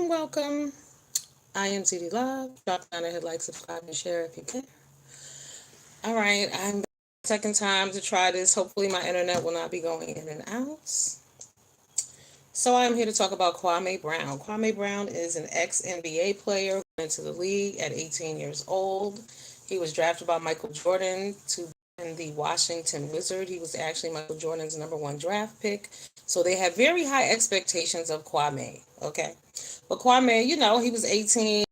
welcome. I am CD Love. Drop down and hit like, subscribe, and share if you can. All right, I'm back second time to try this. Hopefully, my internet will not be going in and out. So, I'm here to talk about Kwame Brown. Kwame Brown is an ex NBA player who went into the league at 18 years old. He was drafted by Michael Jordan to be in the Washington Wizard. He was actually Michael Jordan's number one draft pick. So, they have very high expectations of Kwame. Okay. But Kwame, he was 18,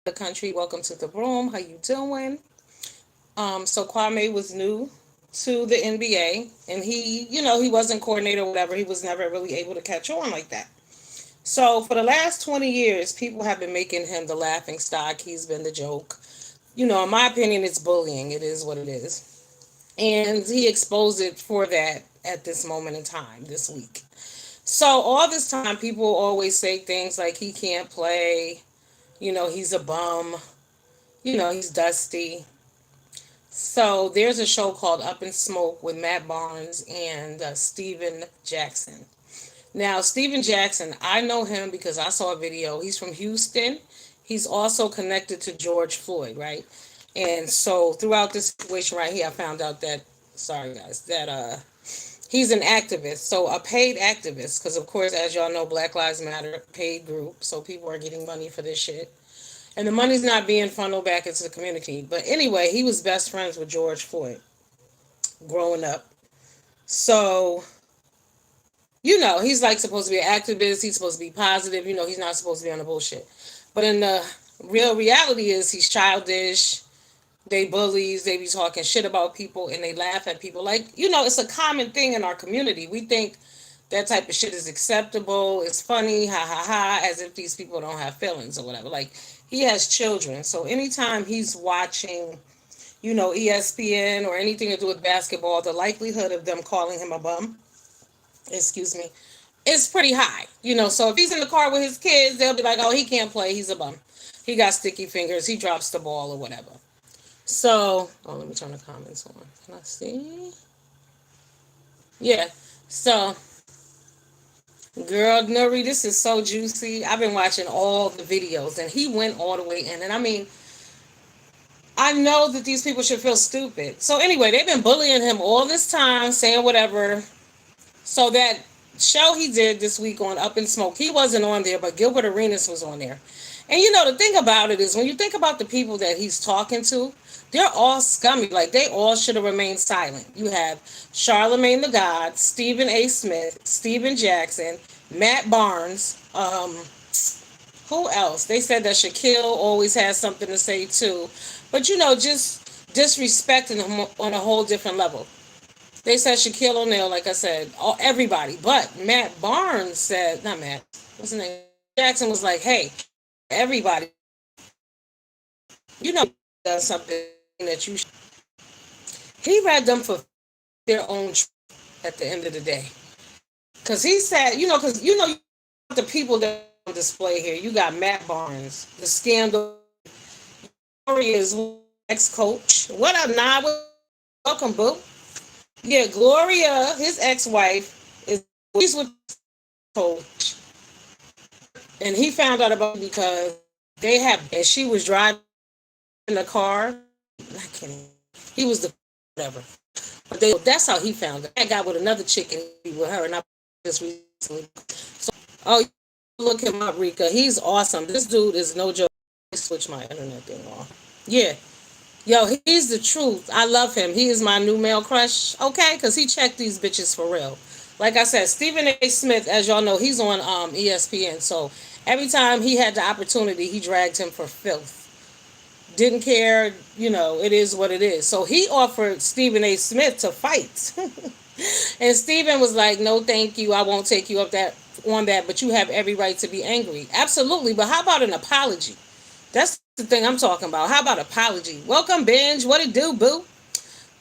the country. Welcome to the room. How you doing? So Kwame was new to the NBA, and he wasn't coordinator or whatever. He was never really able to catch on like that. So for the last 20 years, people have been making him the laughing stock. He's been the joke. In my opinion, it's bullying. It is what it is. And he exposed it for that at this moment in time this week. So all this time, people always say things like he can't play, he's a bum, he's dusty. So there's a show called Up in Smoke with Matt Barnes and Steven Jackson. Now, Steven Jackson, I know him because I saw a video. He's from Houston. He's also connected to George Floyd, right? And so throughout this situation right here, I found out that, sorry guys, that he's an activist. So a paid activist, because of course, as y'all know, Black Lives Matter, paid group. So people are getting money for this shit. And the money's not being funneled back into the community. But anyway, he was best friends with George Floyd growing up. So, he's like supposed to be an activist. He's supposed to be positive. He's not supposed to be on the bullshit. But in the real reality is he's childish. They bullies. They be talking shit about people and they laugh at people. Like, it's a common thing in our community. We think that type of shit is acceptable. It's funny. Ha ha ha. As if these people don't have feelings or whatever. Like, he has children. So anytime he's watching, ESPN or anything to do with basketball, the likelihood of them calling him a bum, excuse me, is pretty high. So if he's in the car with his kids, they'll be like, oh, he can't play. He's a bum. He got sticky fingers. He drops the ball or whatever. So, let me turn the comments on. Can I see? Yeah. So, girl, Nuri, this is so juicy. I've been watching all the videos, and he went all the way in. And I mean, I know that these people should feel stupid. So anyway, they've been bullying him all this time, saying whatever. So that show he did this week on Up in Smoke, he wasn't on there, but Gilbert Arenas was on there. And the thing about it is when you think about the people that he's talking to, they're all scummy. Like, they all should have remained silent. You have Charlemagne the God, Stephen A. Smith, Steven Jackson, Matt Barnes, who else? They said that Shaquille always has something to say too. But just disrespecting him on a whole different level. They said Shaquille O'Neal, like I said, everybody. But Matt Barnes said, not Matt, what's his name? Jackson was like, hey, everybody, does something that you should. He read them for their own at the end of the day. Because he said, the people that on display here, you got Matt Barnes, the scandal, Gloria's ex-coach. What up, Nah? Welcome, boo. Yeah, Gloria, his ex-wife, she's with the coach. And he found out about it because and she was driving in the car. I can't even. He was the whatever. But that's how he found it. That guy with another chick and he with her, and I just recently. So, look him up, Rika. He's awesome. This dude is no joke. Let me switch my internet thing off. Yeah. Yo, he's the truth. I love him. He is my new male crush. Okay? Because he checked these bitches for real. Like I said, Stephen A. Smith, as y'all know, he's on ESPN. So every time he had the opportunity, he dragged him for filth. Didn't care, it is what it is. So he offered Stephen A. Smith to fight. And Stephen was like, no, thank you. I won't take you up on that, but you have every right to be angry. Absolutely. But how about an apology? That's the thing I'm talking about. How about apology? Welcome, Binge. What it do, boo?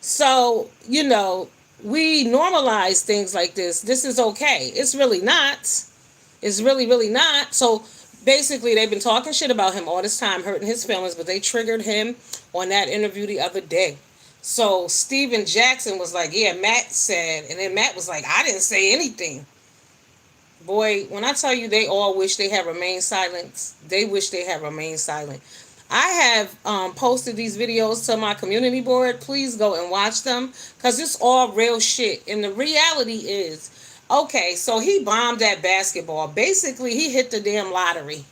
So, we normalize things like this. This is okay. It's really not. It's really, really not. So basically, they've been talking shit about him all this time, hurting his feelings, but they triggered him on that interview the other day. So Steven Jackson was like, yeah, Matt said, and then Matt was like, I didn't say anything. Boy, when I tell you they all wish they had remained silent, they wish they had remained silent. I have posted these videos to my community board. Please go and watch them because it's all real shit. And the reality is, okay, so he bombed that basketball. Basically, he hit the damn lottery.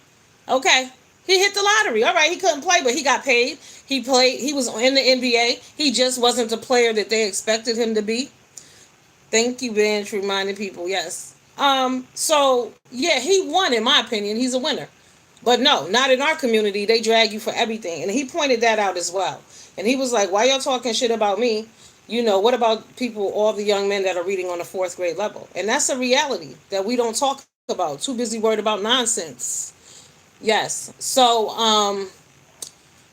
Okay. He hit the lottery. All right, he couldn't play, but he got paid. He played. He was in the NBA. He just wasn't the player that they expected him to be. Thank you, Ben, for reminding people. Yes. So yeah, he won in my opinion. He's a winner. But no, not in our community. They drag you for everything. And he pointed that out as well. And he was like, why y'all talking shit about me? You know, what about people, all the young men that are reading on the fourth grade level? And that's a reality that we don't talk about. Too busy worried about nonsense. Yes. So,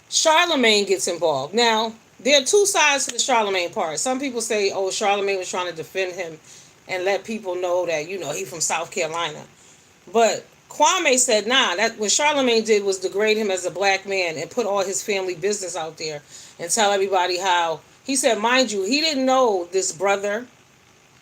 Charlemagne gets involved. Now, there are two sides to the Charlemagne part. Some people say, oh, Charlemagne was trying to defend him and let people know that, you know, he from South Carolina. But Kwame said, nah, that what Charlemagne did was degrade him as a black man and put all his family business out there and tell everybody how he said, mind you, he didn't know this brother.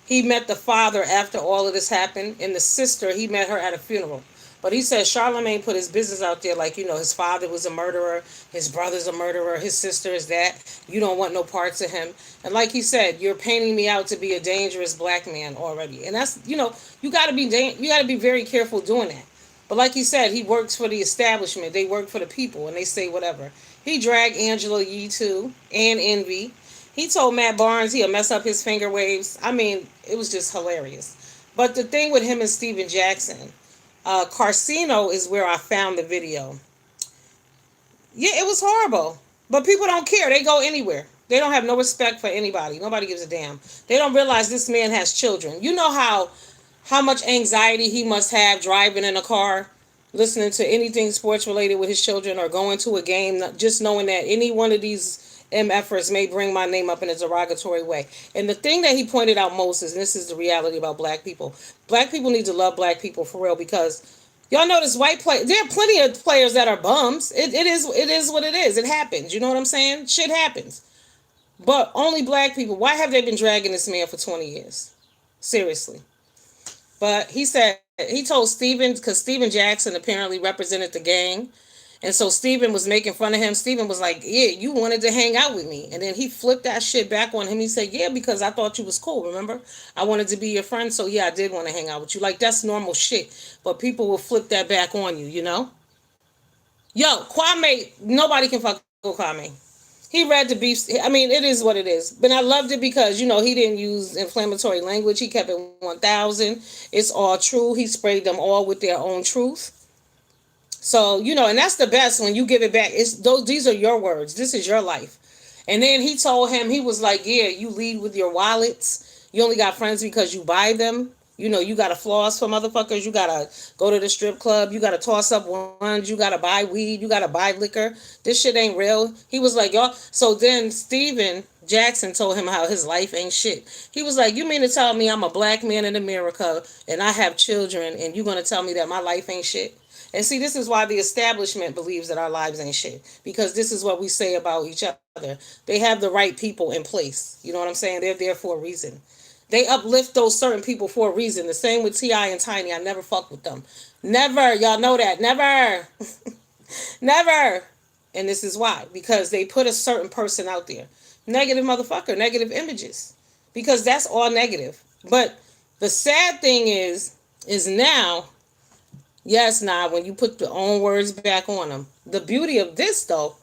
He met the father after all of this happened, and the sister, he met her at a funeral. But he said Charlemagne put his business out there like, you know, his father was a murderer, his brother's a murderer, his sister is that. You don't want no parts of him. And like he said, you're painting me out to be a dangerous black man already. And that's, you know, you got to be very careful doing that. But like he said, he works for the establishment. They work for the people, and they say whatever. He dragged Angela Yee too, and Envy. He told Matt Barnes he'll mess up his finger waves. I mean, it was just hilarious. But the thing with him and Steven Jackson, Carcino is where I found the video. Yeah, it was horrible. But people don't care. They go anywhere. They don't have no respect for anybody. Nobody gives a damn. They don't realize this man has children. You know how much anxiety he must have driving in a car, listening to anything sports related with his children, or going to a game, just knowing that any one of these MFers may bring my name up in a derogatory way. And the thing that he pointed out most is, and this is the reality about black people need to love black people for real, because y'all notice white play. There are plenty of players that are bums. It is what it is. It happens. You know what I'm saying? Shit happens. But only black people. Why have they been dragging this man for 20 years? Seriously. But he said he told Steven, because Steven Jackson apparently represented the gang. And so Steven was making fun of him. Steven was like, yeah, you wanted to hang out with me. And then he flipped that shit back on him. He said, yeah, because I thought you was cool, remember? I wanted to be your friend, so yeah, I did want to hang out with you. Like, that's normal shit. But people will flip that back on you, you know? Yo, Kwame, nobody can fuck with Kwame. He read the beef. I mean, it is what it is. But I loved it because, you know, he didn't use inflammatory language. He kept it 1,000. It's all true. He sprayed them all with their own truth. So, you know, and that's the best when you give it back. It's those these are your words. This is your life. And then he told him, he was like, yeah, you lead with your wallets. You only got friends because you buy them. You know, you gotta floss for motherfuckers. You gotta go to the strip club. You gotta toss up ones. You gotta buy weed. You gotta buy liquor. This shit ain't real. He was like, y'all. So then Steven Jackson told him how his life ain't shit. He was like, you mean to tell me I'm a black man in America and I have children and you gonna tell me that my life ain't shit? And see, this is why the establishment believes that our lives ain't shit. Because this is what we say about each other. They have the right people in place. You know what I'm saying? They're there for a reason. They uplift those certain people for a reason. The same with T.I. and Tiny. I never fuck with them. Never. Y'all know that. Never. Never. And this is why. Because they put a certain person out there. Negative motherfucker. Negative images. Because that's all negative. But the sad thing is now, yes, now when you put your own words back on them. The beauty of this, though,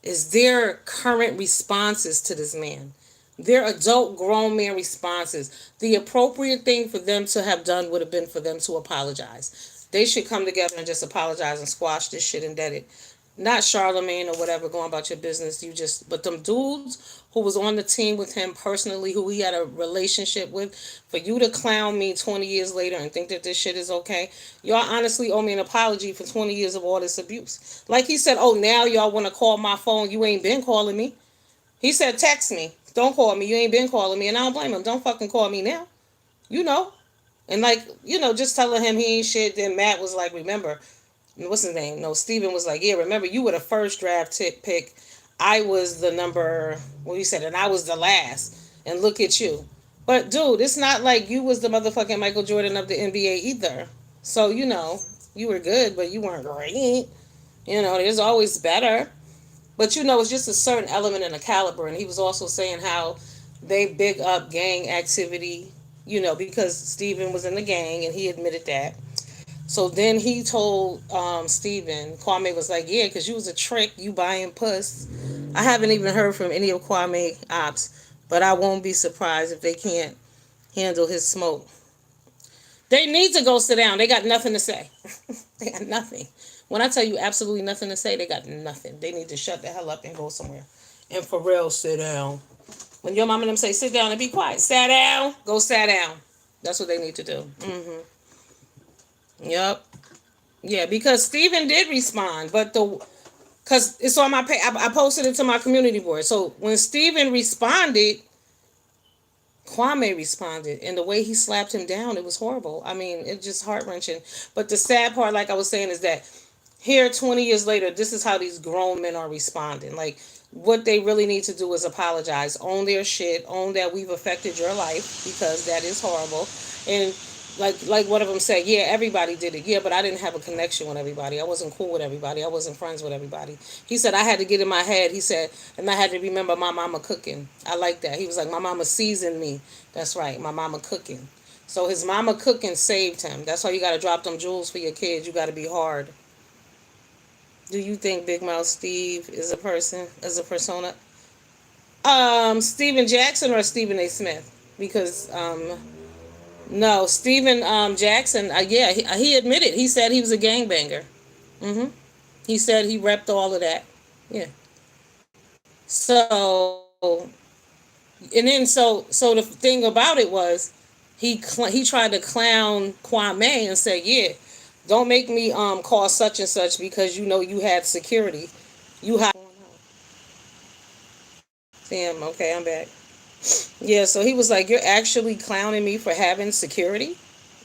is their current responses to this man. Their adult grown man responses. The appropriate thing for them to have done would have been for them to apologize. They should come together and just apologize and squash this shit and dead it. Not Charlemagne or whatever, going about your business. You just, but them dudes who was on the team with him personally, who he had a relationship with, for you to clown me 20 years later and think that this shit is okay, y'all honestly owe me an apology for 20 years of all this abuse. Like he said, oh, now y'all want to call my phone. You ain't been calling me. He said, text me. Don't call me. You ain't been calling me. And I don't blame him. Don't fucking call me now. You know. And like, you know, just telling him he ain't shit. Then Matt was like, remember, what's his name? No, Steven was like, yeah, remember, you were the first draft pick. I was the number, what he said, and I was the last. And look at you. But dude, it's not like you was the motherfucking Michael Jordan of the NBA either. So, you were good, but you weren't great. There's always better. But it's just a certain element in the caliber. And he was also saying how they big up gang activity, because Steven was in the gang and he admitted that. So then he told Steven, Kwame was like, yeah, because you was a trick, you buying puss. I haven't even heard from any of Kwame ops, but I won't be surprised if they can't handle his smoke. They need to go sit down. They got nothing to say. They got nothing. When I tell you absolutely nothing to say, they got nothing. They need to shut the hell up and go somewhere. And for real, sit down. When your mom and them say sit down and be quiet, sit down, go sit down. That's what they need to do. Yep. Yeah, because Steven did respond, but because it's on my page, I posted it to my community board. So when Steven responded, Kwame responded, and the way he slapped him down, it was horrible. I mean, it's just heart wrenching. But the sad part, like I was saying, is that here 20 years later, this is how these grown men are responding. Like, what they really need to do is apologize, own their shit, own that we've affected your life, because that is horrible. And like one of them said, yeah, everybody did it. Yeah, but I didn't have a connection with everybody. I wasn't cool with everybody. I wasn't friends with everybody. He said I had to get in my head. He said, and I had to remember my mama cooking. I like that. He was like, my mama seasoned me. That's right, my mama cooking. So his mama cooking saved him. That's why you got to drop them jewels for your kids. You got to be hard. Do you think Big Mouth Steve is a persona? Steven Jackson or Stephen A. Smith? Because no, Stephen Jackson. Yeah, he admitted. He said he was a gangbanger. Mm-hmm. He said he repped all of that. Yeah. So so the thing about it was he tried to clown Kwame and say, yeah, don't make me call such and such because you had security. You had. Damn. Okay, I'm back. Yeah. So he was like, you're actually clowning me for having security.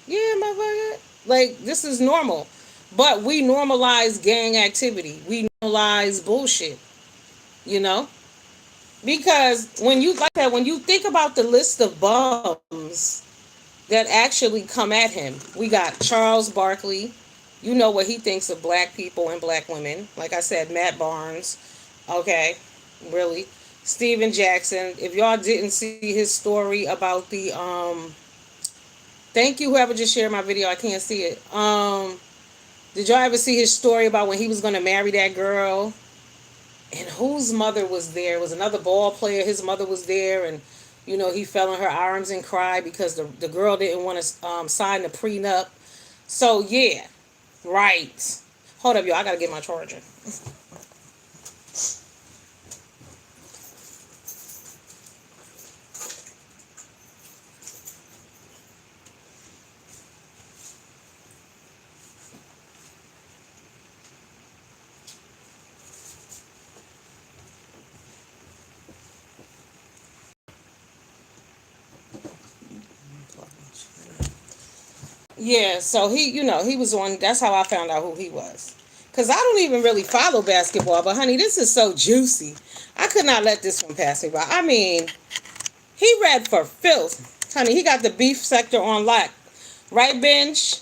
Yeah, motherfucker. Like, this is normal. But we normalize gang activity. We normalize bullshit, you know? Because when you think about the list of bums that actually come at him, we got Charles Barkley. You know what he thinks of black people and black women. Like I said, Matt Barnes. Okay, really. Steven Jackson. If y'all didn't see his story about the thank you whoever just shared my video. I can't see it. Did y'all ever see his story about when he was gonna marry that girl and whose mother was there? It was another ball player. His mother was there, and he fell in her arms and cried because the girl didn't want to sign the prenup. So yeah, right. Hold up, y'all. I gotta get my charger. Yeah, so he was on. That's how I found out who he was. Cause I don't even really follow basketball, but honey, this is so juicy. I could not let this one pass me by. I mean, he read for filth, honey. He got the beef sector on lock, right, Bench?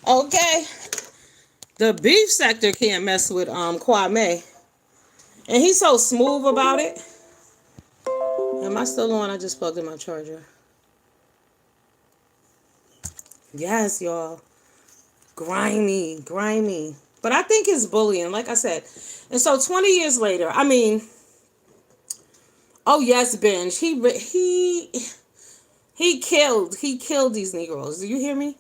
Okay, the beef sector can't mess with Kwame, and he's so smooth about it. Am I still on? I just plugged in my charger. Yes, y'all. Grimy, grimy. But I think it's bullying, like I said. And so 20 years later, I mean, oh yes, Benj, he killed these Negroes. Do you hear me?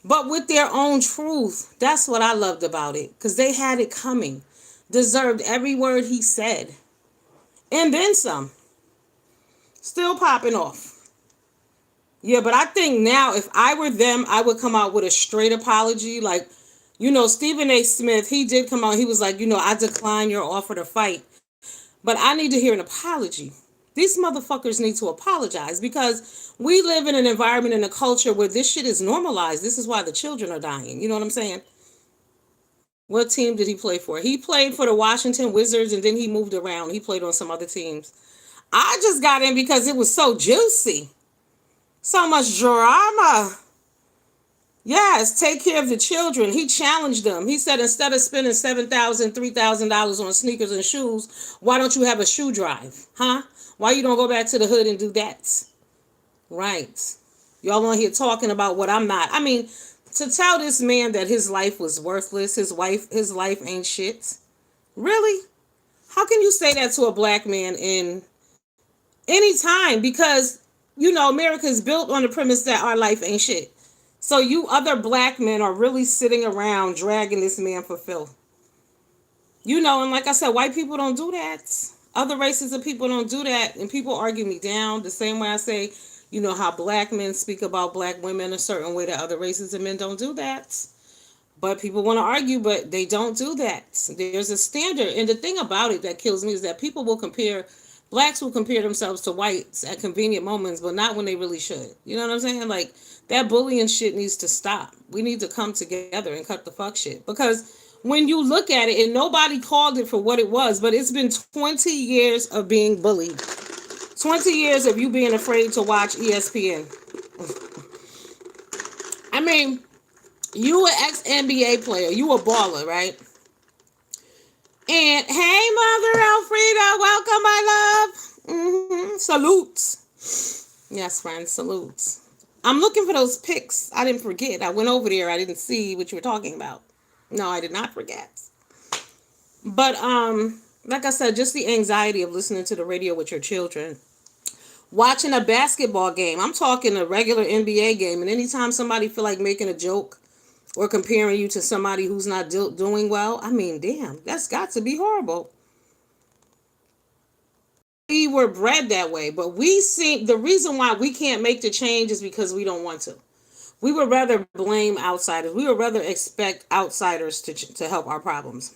But with their own truth. That's what I loved about it, because they had it coming, deserved every word he said, and then some. Still popping off. Yeah, but I think now if I were them, I would come out with a straight apology. Like, Stephen A. Smith, he did come out. He was like, I decline your offer to fight, but I need to hear an apology. These motherfuckers need to apologize because we live in an environment and a culture where this shit is normalized. This is why the children are dying. You know what I'm saying? What team did he play for? He played for the Washington Wizards and then he moved around. He played on some other teams. I just got in because it was so juicy. So much drama. Yes, take care of the children. He challenged them. He said instead of spending $7,000, $3,000 on sneakers and shoes, why don't you have a shoe drive? Huh? Why you don't go back to the hood and do that? Right. Y'all on here talking about what I'm not. I mean, to tell this man that his life was worthless, his life ain't shit. Really? How can you say that to a black man in any time? Because, America is built on the premise that our life ain't shit. So you other black men are really sitting around dragging this man for filth. And like I said, white people don't do that. Other races of people don't do that. And people argue me down the same way I say, how black men speak about black women a certain way that other races of men don't do that. But people want to argue, but they don't do that. There's a standard. And the thing about it that kills me is that blacks will compare themselves to whites at convenient moments, but not when they really should. You know what I'm saying? Like, that bullying shit needs to stop. We need to come together and cut the fuck shit. Because when you look at it, and nobody called it for what it was, but it's been 20 years of being bullied. 20 years of you being afraid to watch ESPN. I mean, you an ex-NBA player. You a baller, right? And hey, Mother Elfrida, welcome, my love. Salutes. Yes, friends, salutes. I'm looking for those pics. I didn't forget. I went over there. I didn't see what you were talking about. No, I did not forget. But like I said, just the anxiety of listening to the radio with your children. Watching a basketball game. I'm talking a regular NBA game. And anytime somebody feel like making a joke or comparing you to somebody who's not doing well, I mean, damn, that's got to be horrible. We were bred that way, but the reason why we can't make the change is because we don't want to. We would rather blame outsiders. We would rather expect outsiders to help our problems.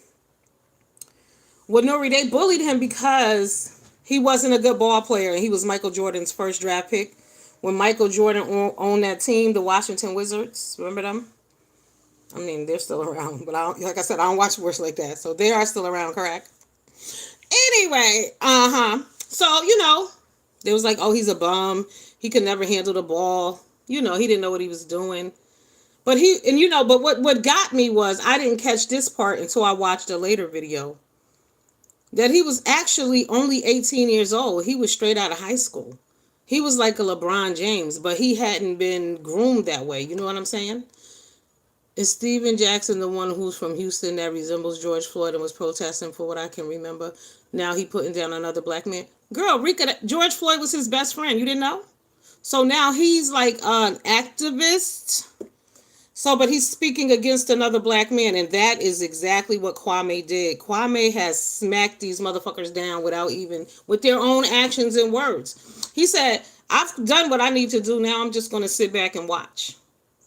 Well, Nori, they bullied him because he wasn't a good ball player, and he was Michael Jordan's first draft pick. When Michael Jordan owned that team, the Washington Wizards, remember them? I mean, they're still around, but like I said, I don't watch sports like that, so they are still around, correct? Anyway, So they was like, oh, he's a bum. He could never handle the ball. He didn't know what he was doing. But what got me was I didn't catch this part until I watched a later video. That he was actually only 18 years old. He was straight out of high school. He was like a LeBron James, but he hadn't been groomed that way. You know what I'm saying? Is Steven Jackson the one who's from Houston that resembles George Floyd and was protesting for what I can remember? Now he putting down another black man. Girl, Rika, George Floyd was his best friend. You didn't know? So now he's like an activist. So, but he's speaking against another black man, and that is exactly what Kwame did. Kwame has smacked these motherfuckers down with their own actions and words. He said, I've done what I need to do. Now I'm just going to sit back and watch.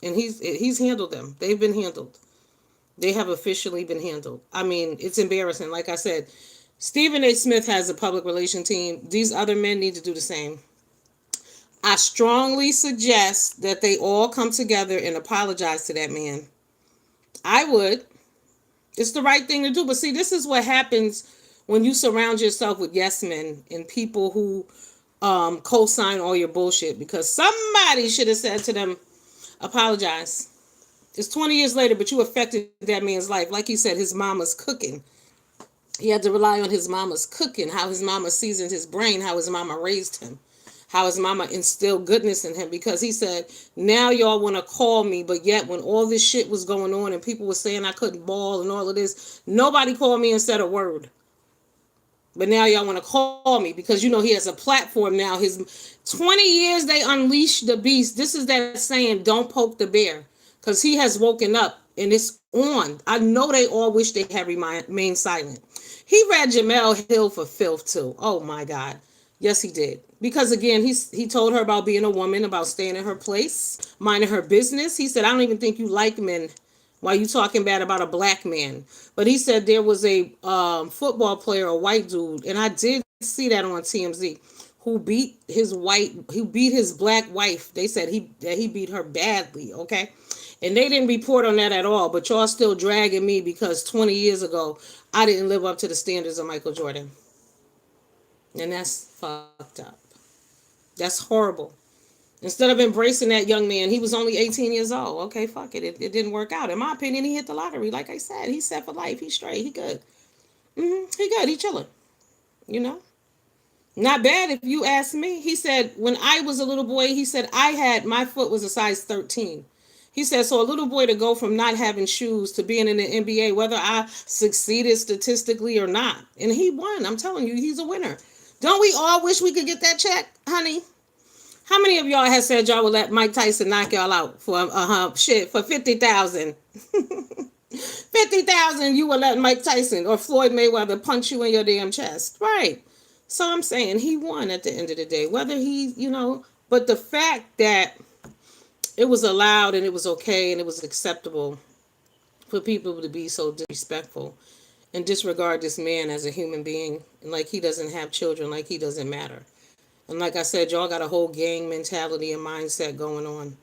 And he's handled them. They've been handled. They have officially been handled. I mean, it's embarrassing. Like I said, Stephen A. Smith has a public relation team. These other men need to do the same. I strongly suggest that they all come together and apologize to that man. I would. It's the right thing to do. But see, this is what happens when you surround yourself with yes men and people who co-sign all your bullshit, because somebody should have said to them, apologize. It's 20 years later, but you affected that man's life. Like he said, his mama's cooking. He had to rely on his mama's cooking, how his mama seasoned his brain, how his mama raised him, how his mama instilled goodness in him. Because he said, now y'all want to call me, but yet when all this shit was going on and people were saying I couldn't ball and all of this, nobody called me and said a word. But now y'all want to call me because, he has a platform now. His 20 years, they unleashed the beast. This is that saying, don't poke the bear. Because he has woken up and it's on. I know they all wish they had remained silent. He read Jamel Hill for filth too. Oh my God. Yes, he did. Because again, he told her about being a woman, about staying in her place, minding her business. He said, I don't even think you like men. Why you talking bad about a black man? But he said there was a football player, a white dude, and I did see that on TMZ, who beat his black wife. They said he beat her badly, okay? And they didn't report on that at all, but y'all still dragging me because 20 years ago, I didn't live up to the standards of Michael Jordan. And that's fucked up. That's horrible. Instead of embracing that young man, he was only 18 years old. Okay, fuck it. It didn't work out. In my opinion, he hit the lottery. Like I said, he's set for life. He's straight. He good. He good. He chilling. You know? Not bad if you ask me. He said, when I was a little boy, he said, my foot was a size 13. He said, so a little boy to go from not having shoes to being in the NBA, whether I succeeded statistically or not. And he won. I'm telling you, he's a winner. Don't we all wish we could get that check, honey? How many of y'all has said y'all would let Mike Tyson knock y'all out for for 50,000? 50,000 you would let Mike Tyson or Floyd Mayweather punch you in your damn chest. Right. So I'm saying he won at the end of the day. Whether but the fact that it was allowed and it was okay and it was acceptable for people to be so disrespectful and disregard this man as a human being, and like he doesn't have children, like he doesn't matter. And like I said, y'all got a whole gang mentality and mindset going on.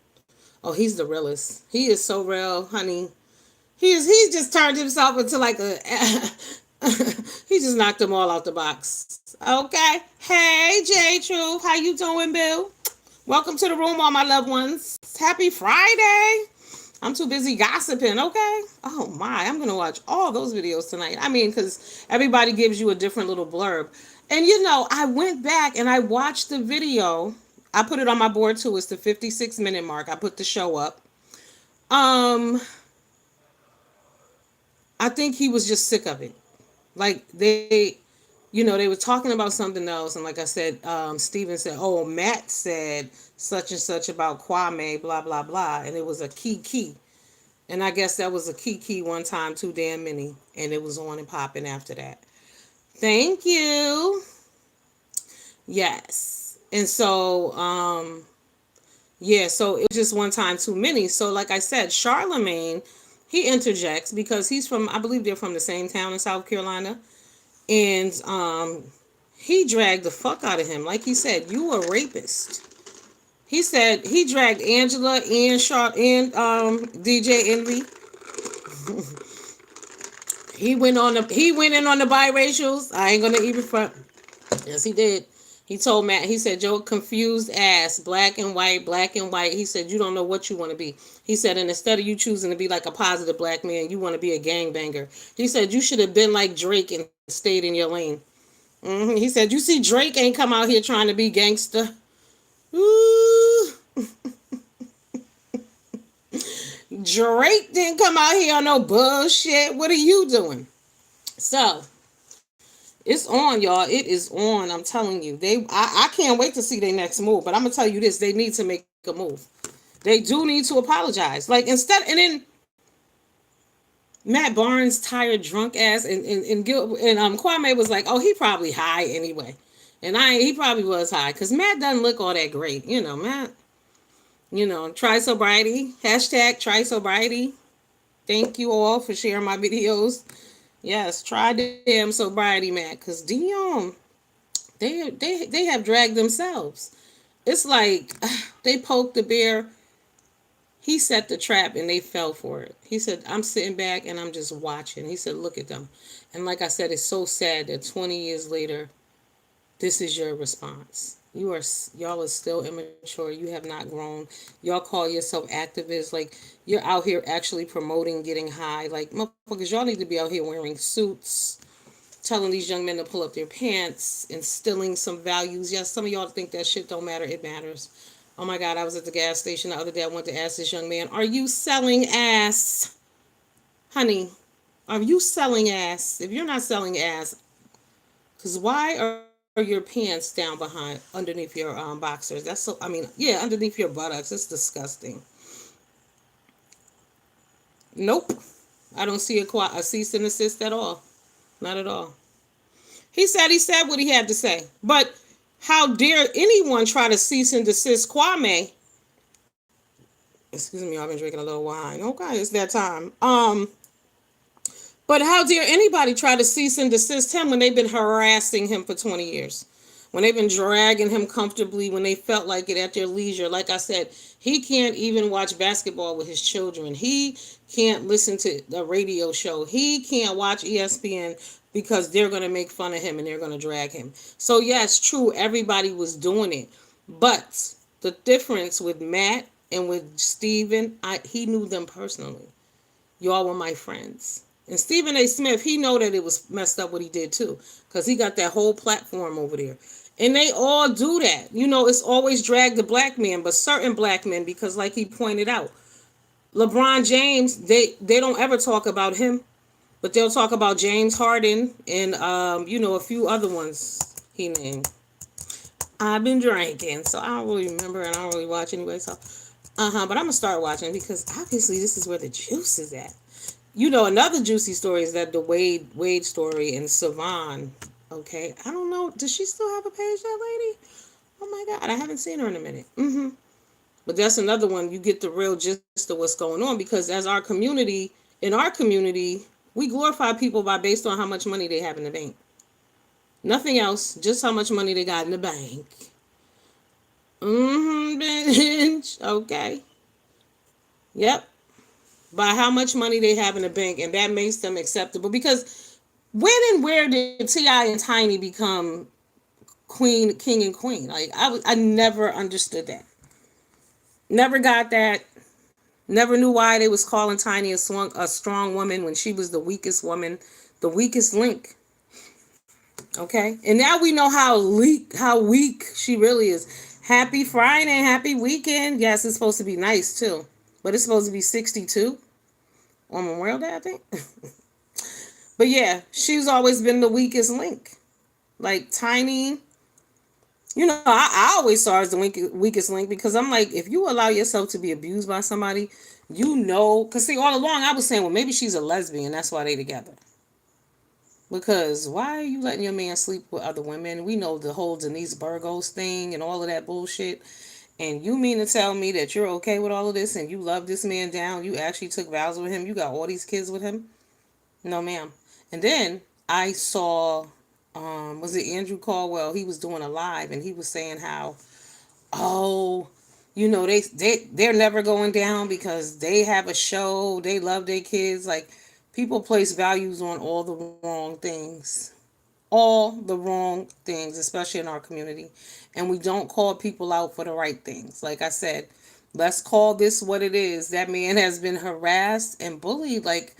Oh, he's the realest. He is so real, honey. He's just turned himself into like a he just knocked them all out the box. Okay. Hey, J Truth, how you doing, Bill? Welcome to the room, all my loved ones. Happy Friday. I'm too busy gossiping, okay? Oh my, I'm gonna watch all those videos tonight. I mean, because everybody gives you a different little blurb. And I went back and I watched the video. I put it on my board too. It's the 56-minute mark. I put the show up. I think he was just sick of it. Like they were talking about something else, and like I said, Steven said, "Oh, Matt said such and such about Kwame, blah blah blah," and it was a key, and I guess that was a key one time too damn many, and it was on and popping after that. Thank you. Yes, and so yeah, so it was just one time too many. So like I said, Charlemagne, he interjects because he's from, I believe they're from the same town in South Carolina. And he dragged the fuck out of him. Like he said, you a rapist. He said he dragged Angela and DJ Envy. he went in on the biracials. I ain't gonna even front. Yes, he did. He told Matt, he said, "Joe, confused ass, black and white, black and white." He said, "You don't know what you want to be." He said, "And instead of you choosing to be like a positive black man, you want to be a gangbanger." He said, "You should have been like Drake and stayed in your lane." He said, "You see, Drake ain't come out here trying to be gangster." Ooh. Drake didn't come out here on no bullshit. What are you doing? So it's on, y'all. It is on. I'm telling you. I can't wait to see their next move. But I'm gonna tell you this: they need to make a move. They do need to apologize. Like and then Matt Barnes, tired, drunk ass, and Kwame was like, "Oh, he probably high anyway," and he probably was high because Matt doesn't look all that great, Matt. Try sobriety. Hashtag try sobriety. Thank you all for sharing my videos. Yes, try damn sobriety, Matt, because damn, they have dragged themselves. It's like they poked the bear. He set the trap and they fell for it. He said, "I'm sitting back and I'm just watching." He said, "Look at them." And like I said, it's so sad that 20 years later, this is your response. Y'all are still immature. You have not grown. Y'all call yourself activists. Like, you're out here actually promoting getting high. Like, motherfuckers, y'all need to be out here wearing suits, telling these young men to pull up their pants, instilling some values. Yes, some of y'all think that shit don't matter. It matters. Oh my God, I was at the gas station the other day. I went to ask this young man, "Are you selling ass?" Honey, are you selling ass? If you're not selling ass, because why are your pants down behind, underneath your boxers? That's so, I mean, yeah, underneath your buttocks. It's disgusting. Nope. I don't see a cease and desist at all. Not at all. He said what he had to say. But how dare anyone try to cease and desist Kwame? Excuse me, I've been drinking a little wine. Okay, it's that time. But how dare anybody try to cease and desist him when they've been harassing him for 20 years? when they've been dragging him comfortably when they felt like it at their leisure. Like I said, he can't even watch basketball with his children. He can't listen to a radio show. He can't watch ESPN because they're going to make fun of him and they're going to drag him. So, yeah, it's true. Everybody was doing it. But the difference with Matt and with Steven, he knew them personally. Y'all were my friends. And Stephen A. Smith, he know that it was messed up what he did too, because he got that whole platform over there. And they all do that. You know, it's always dragged the black man, but certain black men, because like he pointed out, LeBron James, they don't ever talk about him, but they'll talk about James Harden and a few other ones he named. I've been drinking, so I don't really remember and I don't really watch anyway. So, but I'm gonna start watching because obviously this is where the juice is at. Another juicy story is that the Wade story and Savon. Okay, I don't know. Does she still have a page, that lady? Oh my God, I haven't seen her in a minute. But that's another one. You get the real gist of what's going on because in our community, we glorify people based on how much money they have in the bank. Nothing else, just how much money they got in the bank. Bitch. Okay. Yep. By how much money they have in the bank, and that makes them acceptable. Because when and where did T.I. and Tiny become king and queen? Like I never understood that. Never got that. Never knew why they was calling Tiny a strong woman when she was the weakest woman, the weakest link. Okay, and now we know how weak she really is. Happy Friday, happy weekend. Yes, it's supposed to be nice too, but it's supposed to be 62 on Memorial Day, I think. But yeah, she's always been the weakest link. Like Tiny, I always saw her as the weakest link because I'm like, if you allow yourself to be abused by somebody, because see, all along I was saying, well, maybe she's a lesbian, that's why they together. Because why are you letting your man sleep with other women? We know the whole Denise Burgos thing and all of that bullshit. And you mean to tell me that you're okay with all of this and you love this man down? You actually took vows with him? You got all these kids with him? No, ma'am. And then I saw, was it Andrew Caldwell? He was doing a live and he was saying how, oh, they're never going down because they have a show. They love their kids. Like, people place values on all the wrong things. All the wrong things, especially in our community. And we don't call people out for the right things. Like I said, let's call this what it is. That man has been harassed and bullied. Like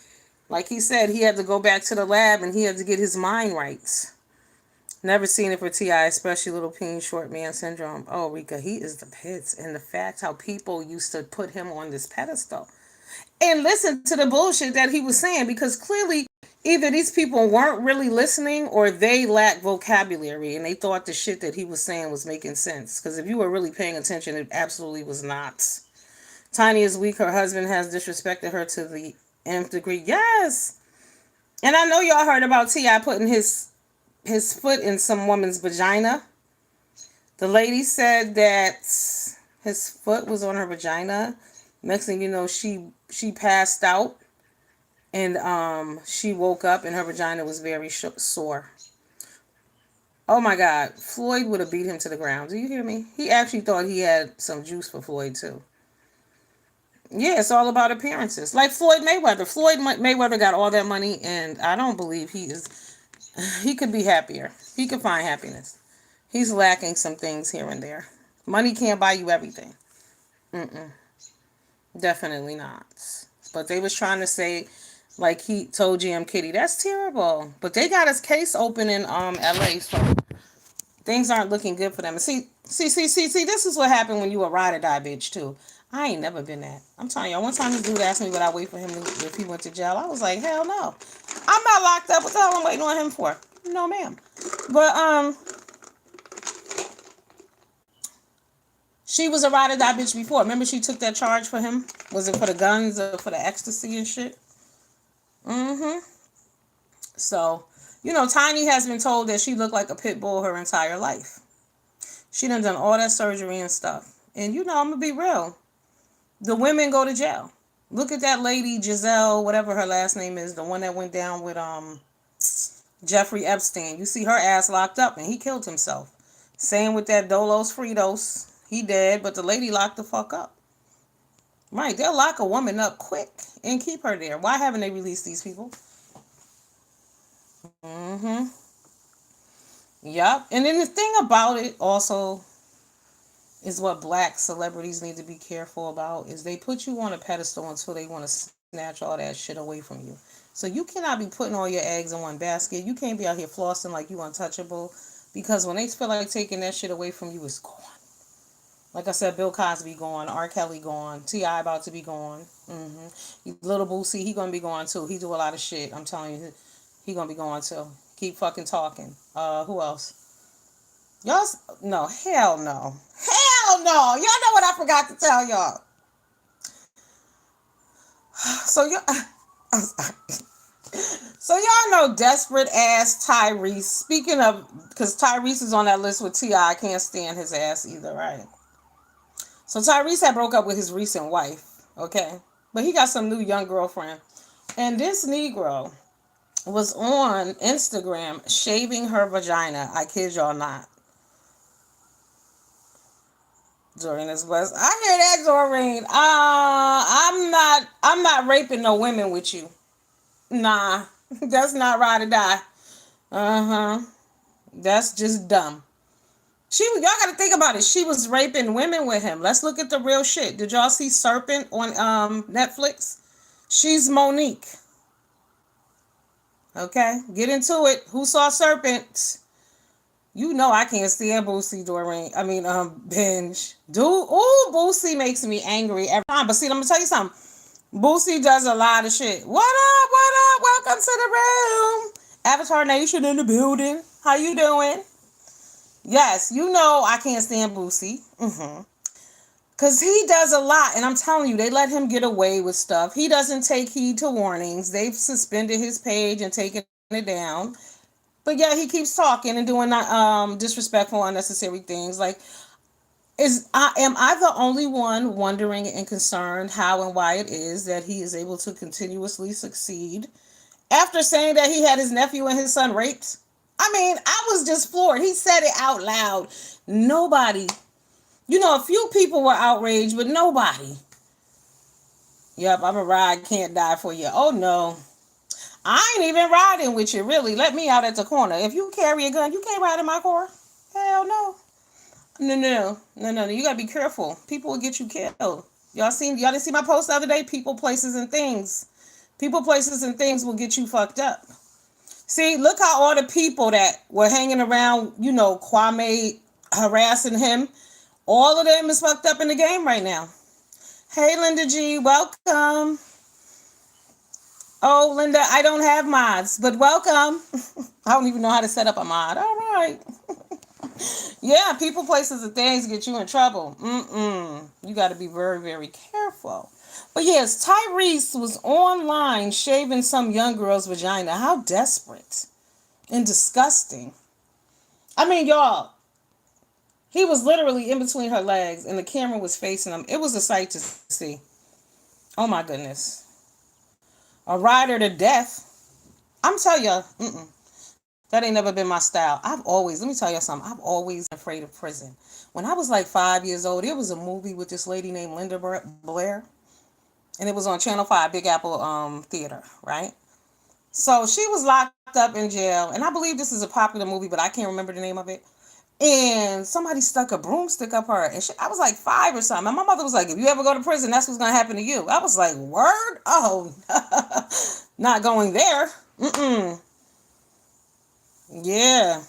he said, he had to go back to the lab and he had to get his mind right. Never seen it for T.I., especially Little Peen Short Man Syndrome. Oh, Rika, he is the pits. And the fact how people used to put him on this pedestal. And listen to the bullshit that he was saying, because clearly either these people weren't really listening or they lacked vocabulary and they thought the shit that he was saying was making sense. Because if you were really paying attention, it absolutely was not. Tiny is weak. Her husband has disrespected her to the nth degree. Yes. And I know y'all heard about T.I. putting his foot in some woman's vagina. The lady said that his foot was on her vagina. Next thing you know, she passed out, and she woke up and her vagina was very sore. Oh my God, Floyd would have beat him to the ground. Do you hear me? He actually thought he had some juice for Floyd too. Yeah, it's all about appearances. Like Floyd Mayweather. Floyd Mayweather got all that money, and I don't believe he could be happier. He could find happiness. He's lacking some things here and there. Money can't buy you everything. Definitely not. But they was trying to say, like he told GM Kitty, that's terrible. But they got his case open in LA, so things aren't looking good for them. And see, this is what happened when you a ride or die bitch too. I ain't never been that. I'm telling y'all, one time this dude asked me would I wait for him if he went to jail. I was like, hell no. I'm not locked up. What the hell am I waiting on him for? No, ma'am. But she was a ride or die bitch before. Remember she took that charge for him? Was it for the guns or for the ecstasy and shit? So, Tiny has been told that she looked like a pit bull her entire life. She done all that surgery and stuff. And I'm going to be real. The women go to jail. Look at that lady, Giselle, whatever her last name is, the one that went down with Jeffrey Epstein. You see her ass locked up and he killed himself. Same with that Dolos Fritos. He dead, but the lady locked the fuck up. Right, they'll lock a woman up quick and keep her there. Why haven't they released these people? Mm-hmm. Yep. And then the thing about it also is what black celebrities need to be careful about is they put you on a pedestal until they want to snatch all that shit away from you. So you cannot be putting all your eggs in one basket. You can't be out here flossing like you untouchable because when they feel like taking that shit away from you, it's gone. Like I said, Bill Cosby gone, R. Kelly gone, T.I. about to be gone. Little Boosie, he gonna be gone too. He do a lot of shit. I'm telling you, he gonna be gone too. Keep fucking talking. Who else? Y'all, no, hell no. Hell no. Y'all know what I forgot to tell y'all. So y'all, so y'all know desperate ass Tyrese. Speaking of, because Tyrese is on that list with T.I. I can't stand his ass either, right? So Tyrese had broke up with his recent wife, okay? But he got some new young girlfriend. And this Negro was on Instagram shaving her vagina. I kid y'all not. During this bus. I hear that, Doreen. I'm not raping no women with you. Nah. That's not ride or die. Uh-huh. That's just dumb. Y'all gotta think about it. She was raping women with him. Let's look at the real shit. Did y'all see Serpent on Netflix? She's Monique. Okay? Get into it. Who saw Serpent? You know I can't stand Boosie, Doreen. Binge. Dude, ooh, Boosie makes me angry every time. But see, let me tell you something. Boosie does a lot of shit. What up? What up? Welcome to the room. Avatar Nation in the building. How you doing? Yes, you know I can't stand Boosie. Because he does a lot. And I'm telling you, they let him get away with stuff. He doesn't take heed to warnings. They've suspended his page and taken it down. But yeah, he keeps talking and doing disrespectful, unnecessary things. Like, am I the only one wondering and concerned how and why it is that he is able to continuously succeed after saying that he had his nephew and his son raped? I was just floored. He said it out loud. Nobody, a few people were outraged, but nobody. Yep, I'm a ride, can't die for you. Oh no. I ain't even riding with you, really. Let me out at the corner. If you carry a gun, you can't ride in my car. Hell no. No. You gotta be careful. People will get you killed. Y'all didn't see my post the other day? People, places, and things. People, places, and things will get you fucked up. See, look how all the people that were hanging around, Kwame harassing him, all of them is fucked up in the game right now. Hey, Linda G, welcome. Oh, Linda, I don't have mods, but welcome. I don't even know how to set up a mod. All right. Yeah, people, places, and things get you in trouble. You got to be very, very careful. But yes, Tyrese was online shaving some young girl's vagina. How desperate and disgusting. Y'all, he was literally in between her legs and the camera was facing him. It was a sight to see. Oh my goodness. A rider to death. I'm telling you, that ain't never been my style. Let me tell you something, I've always been afraid of prison. When I was like 5 years old, there was a movie with this lady named Linda Blair, and it was on Channel 5, Big Apple Theater, right? So she was locked up in jail, and I believe this is a popular movie, but I can't remember the name of it. And somebody stuck a broomstick up her, and I was like 5 or something. And my mother was like, if you ever go to prison, that's what's going to happen to you. I was like, word? Oh, not going there. Yeah.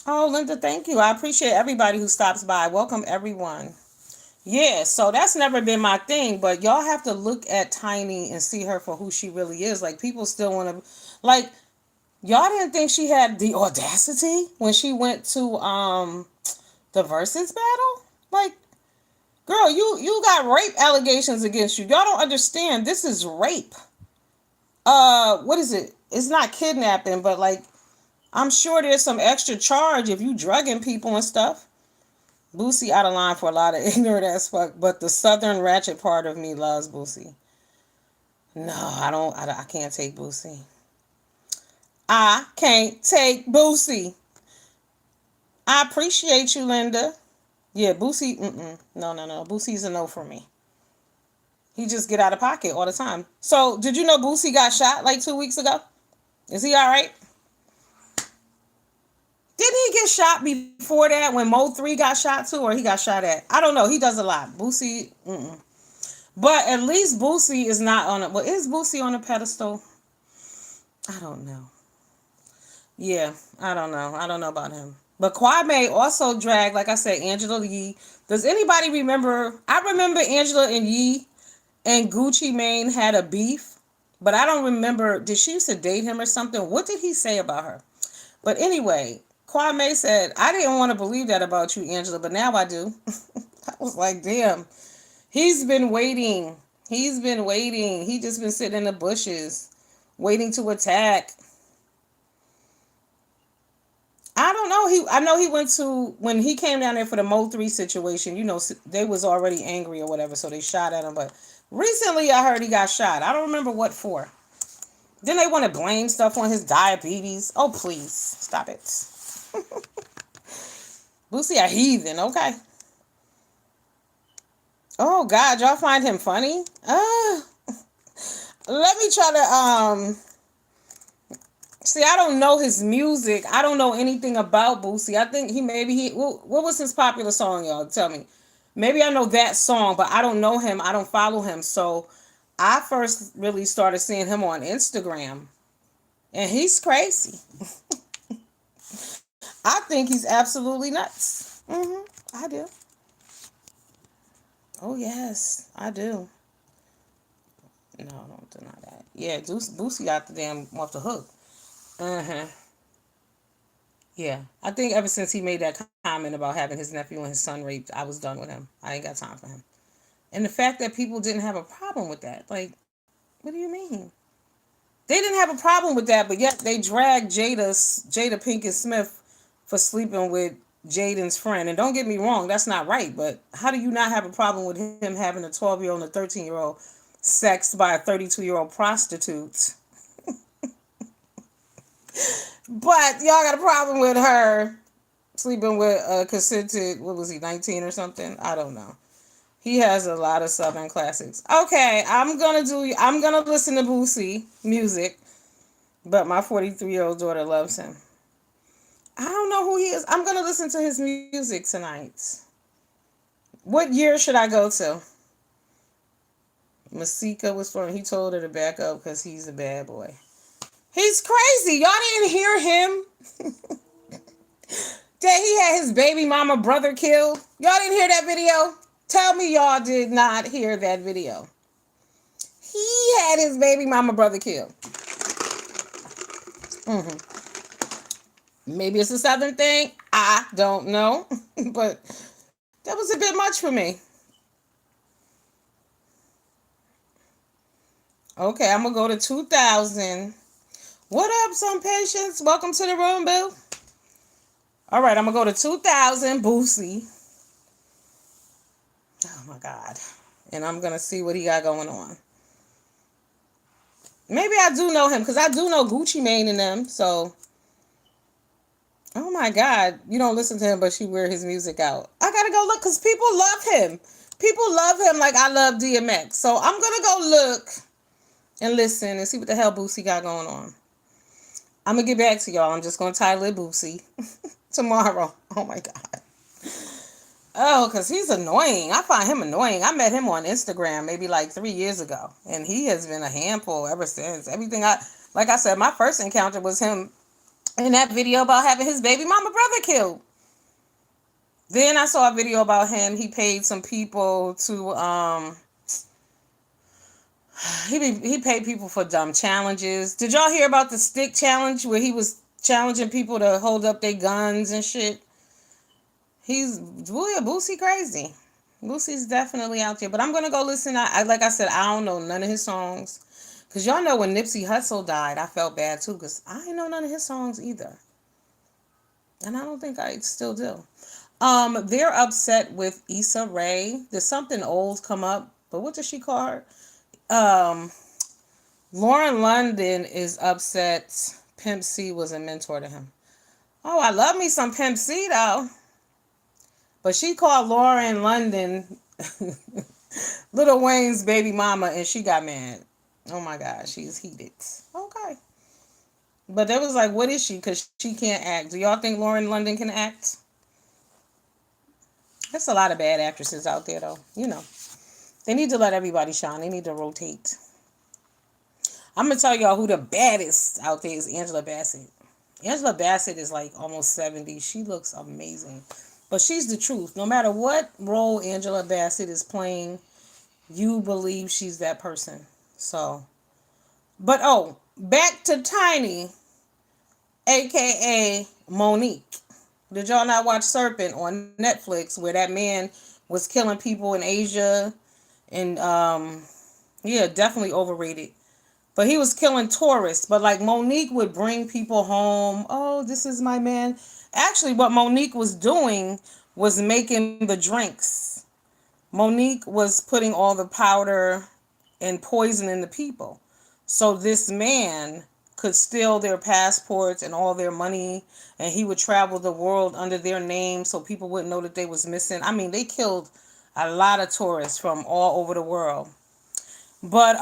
Oh, Linda, thank you. I appreciate everybody who stops by. Welcome, everyone. Yeah, so that's never been my thing, but y'all have to look at Tiny and see her for who she really is. Like, people still want to, like, y'all didn't think she had the audacity when she went to the Versus battle? Like, girl, you got rape allegations against you. Y'all don't understand. This is rape. What is it? It's not kidnapping, but like, I'm sure there's some extra charge if you drugging people and stuff. Boosie out of line for a lot of ignorant as fuck, but the southern ratchet part of me loves Boosie. No, I can't take Boosie. I can't take Boosie. I appreciate you, Linda. Yeah, Boosie. No, no, no. Boosie's a no for me. He just get out of pocket all the time. So, did you know Boosie got shot like 2 weeks ago? Is he all right? Didn't he get shot before that when Mo3 got shot too, or he got shot at? I don't know. He does a lot. Boosie. But at least Boosie is not on a. Well, is Boosie on a pedestal? I don't know. Yeah, I don't know. I don't know about him. But Kwame also dragged, like I said, Angela Yee. Does anybody remember? I remember Angela and Yee and Gucci Mane had a beef, but I don't remember. Did she used to date him or something? What did he say about her? But anyway, Kwame said, I didn't want to believe that about you, Angela, but now I do. I was like, damn. He's been waiting. He's been waiting. He just been sitting in the bushes, waiting to attack. I don't know. I know he went to when he came down there for the Mo3 situation. You know, they was already angry or whatever, so they shot at him. But recently, I heard he got shot. I don't remember what for. Then they want to blame stuff on his diabetes. Oh, please stop it. Lucy a heathen. Okay. Oh God, y'all find him funny? Let me try to see, I don't know his music. I don't know anything about Boosie. I think what was his popular song, y'all? Tell me. Maybe I know that song, but I don't know him. I don't follow him. So I first really started seeing him on Instagram. And he's crazy. I think he's absolutely nuts. I do. Oh yes, I do. No, don't deny that. Yeah, Boosie got the damn off the hook. Uh-huh. Yeah. I think ever since he made that comment about having his nephew and his son raped, I was done with him. I ain't got time for him. And the fact that people didn't have a problem with that. Like, what do you mean? They didn't have a problem with that, but yet they dragged Jada Pinkett Smith for sleeping with Jaden's friend. And don't get me wrong, that's not right. But how do you not have a problem with him having a 12-year-old and a 13-year-old sexed by a 32-year-old prostitute? But y'all got a problem with her sleeping with a consented, what was he, 19 or something? I don't know. He has a lot of Southern classics. Okay, I'm gonna listen to Boosie music, but my 43-year-old daughter loves him. I don't know who he is. I'm gonna listen to his music tonight. What year should I go to? Masika was from. He told her to back up because he's a bad boy. He's crazy. Y'all didn't hear him. That he had his baby mama brother killed. Y'all didn't hear that video? Tell me y'all did not hear that video. He had his baby mama brother killed. Maybe it's a Southern thing. I don't know. But that was a bit much for me. Okay, I'm going to go to 2000. What up, some patients? Welcome to the room, boo. All right, I'm going to go to 2000, Boosie. Oh, my God. And I'm going to see what he got going on. Maybe I do know him, because I do know Gucci Mane and them, so. Oh, my God. You don't listen to him, but you wear his music out. I got to go look, because people love him. People love him like I love DMX. So I'm going to go look and listen and see what the hell Boosie got going on. I'm going to get back to y'all. I'm just going to title it Boosie tomorrow. Oh, my God. Oh, because he's annoying. I find him annoying. I met him on Instagram maybe like 3 years ago. And he has been a handful ever since. Like I said, my first encounter was him in that video about having his baby mama brother killed. Then I saw a video about him. He paid some people to, he paid people for dumb challenges. Did y'all hear about the stick challenge where he was challenging people to hold up their guns and shit? Boosie crazy. Boosie's definitely out there. But I'm going to go listen. Like I said, I don't know none of his songs. Because y'all know when Nipsey Hussle died, I felt bad too. Because I didn't know none of his songs either. And I don't think I still do. They're upset with Issa Rae. There's something old come up. But what does she call her? Lauren London is upset. Pimp C was a mentor to him. Oh, I love me some Pimp C though. But she called Lauren London Little Wayne's baby mama and she got mad. Oh my God, she's heated. Okay. But that was like, what is she? Because she can't act. Do y'all think Lauren London can act? There's a lot of bad actresses out there though. You know. They need to let everybody shine. They need to rotate. I'm gonna tell y'all who the baddest out there is Angela Bassett. Angela Bassett is like almost 70. She looks amazing. But she's the truth. No matter what role Angela Bassett is playing, you believe she's that person. So, but oh, back to Tiny, aka Monique. Did y'all not watch Serpent on Netflix where that man was killing people in Asia and yeah, definitely overrated. But he was killing tourists. But like Monique would bring people home. Oh, this is my man. Actually, what Monique was doing was making the drinks. Monique was putting all the powder and poison in the people. So this man could steal their passports and all their money, and he would travel the world under their name so people wouldn't know that they was missing. I mean, they killed a lot of tourists from all over the world. But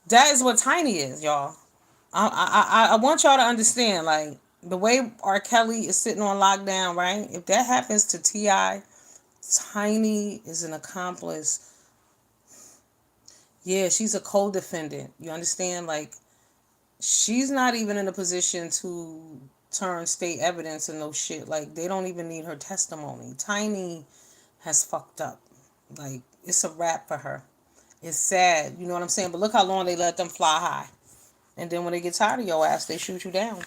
that is what Tiny is, y'all. I want y'all to understand, like, the way R. Kelly is sitting on lockdown, right? If that happens to T.I., Tiny is an accomplice. Yeah, she's a co-defendant. You understand? Like, she's not even in a position to turn state evidence and no shit. Like, they don't even need her testimony. Tiny has fucked up. Like, it's a wrap for her. It's sad. You know what I'm saying? But look how long they let them fly high. And then when they get tired of your ass, they shoot you down.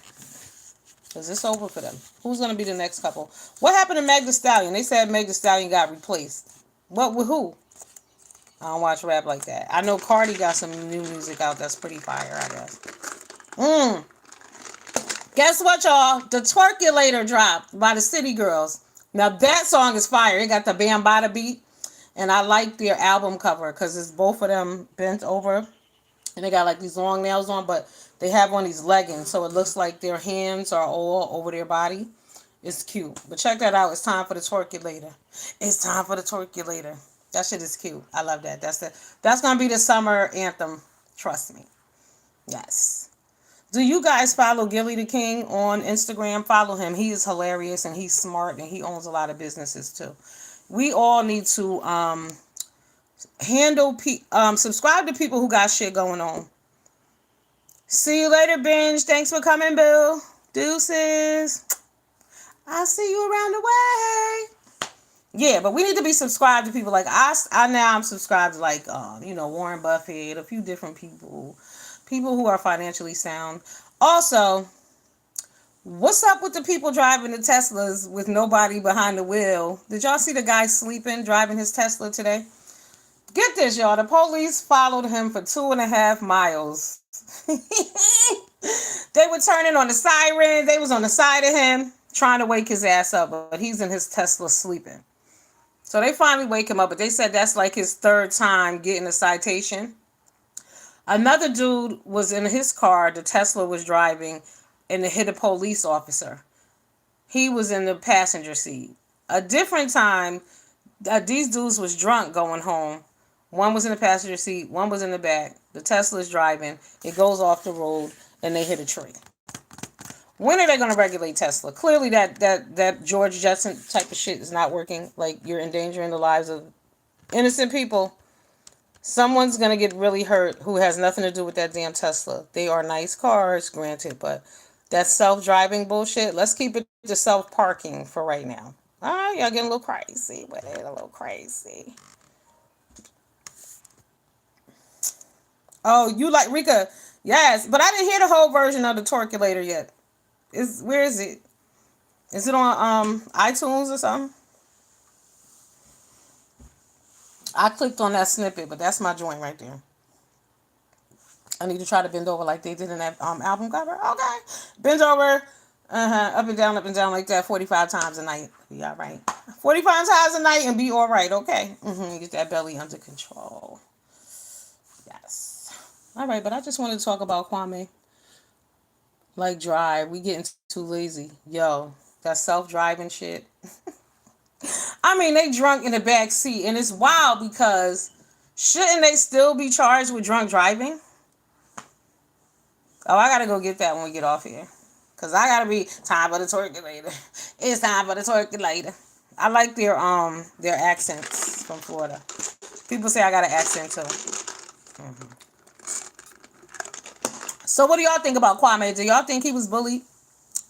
Because it's over for them. Who's going to be the next couple? What happened to Meg Thee Stallion? They said Meg Thee Stallion got replaced. What with who? I don't watch rap like that. I know Cardi got some new music out that's pretty fire, I guess. Guess what, y'all? The Twerkulator dropped by the City Girls. Now that song is fire. It got the Bambada beat. And I like their album cover because it's both of them bent over. And they got like these long nails on, but they have on these leggings. So it looks like their hands are all over their body. It's cute. But check that out. It's time for the Twerkulator. It's time for the Twerkulator. That shit is cute. I love that. That's gonna be the summer anthem. Trust me. Yes. Do you guys follow Gilly the King on Instagram? Follow him. He is hilarious and he's smart and he owns a lot of businesses too. We all need to subscribe to people who got shit going on. See you later, Binge. Thanks for coming, Bill. Deuces. I'll see you around the way. Yeah, but we need to be subscribed to people like I'm subscribed to like Warren Buffett, a few different people who are financially sound. Also, what's up with the people driving the Teslas with nobody behind the wheel? Did y'all see the guy sleeping driving his Tesla today? Get this, y'all. The police followed him for 2.5 miles. They were turning on the siren. They was on the side of him trying to wake his ass up, but he's in his Tesla sleeping. So they finally wake him up, but they said that's like his third time getting a citation. Another dude was in his car, the Tesla was driving, and it hit a police officer. He was in the passenger seat. A different time, these dudes was drunk going home. One was in the passenger seat, one was in the back. The Tesla's driving. It goes off the road, and they hit a tree. When are they going to regulate Tesla? Clearly that George Jetson type of shit is not working. Like, you're endangering the lives of innocent people. Someone's going to get really hurt who has nothing to do with that damn Tesla. They are nice cars, granted, but that self-driving bullshit, let's keep it to self-parking for right now. All right, y'all getting a little crazy with it, a little crazy. Oh, you like Rika? Yes, but I didn't hear the whole version of the Twerkulator yet. Where is it? Is it on iTunes or something? I clicked on that snippet, but that's my joint right there. I need to try to bend over like they did in that album cover. Okay, bend over, up and down like that 45 times a night. Be all right. 45 times a night and be all right. Okay. Get that belly under control. Yes. All right, but I just wanted to talk about Kwame. Like drive. We getting too lazy. Yo, that self-driving shit. I mean, they drunk in the back seat, and it's wild because shouldn't they still be charged with drunk driving? Oh, I gotta go get that when we get off here. Cause I gotta be time for the later. It's time for the later. I like their accents from Florida. People say I got an accent too. Hmm. So what do y'all think about Kwame? Do y'all think he was bullied?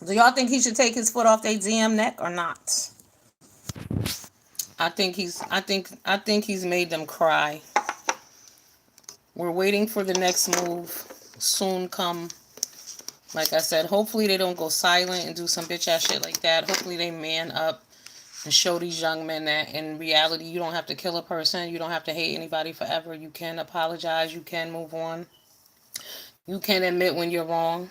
Do y'all think he should take his foot off their DM neck or not? I think he's made them cry. We're waiting for the next move. Soon come. Like I said, hopefully they don't go silent and do some bitch ass shit like that. Hopefully they man up and show these young men that in reality you don't have to kill a person. You don't have to hate anybody forever. You can apologize. You can move on. You can admit when you're wrong.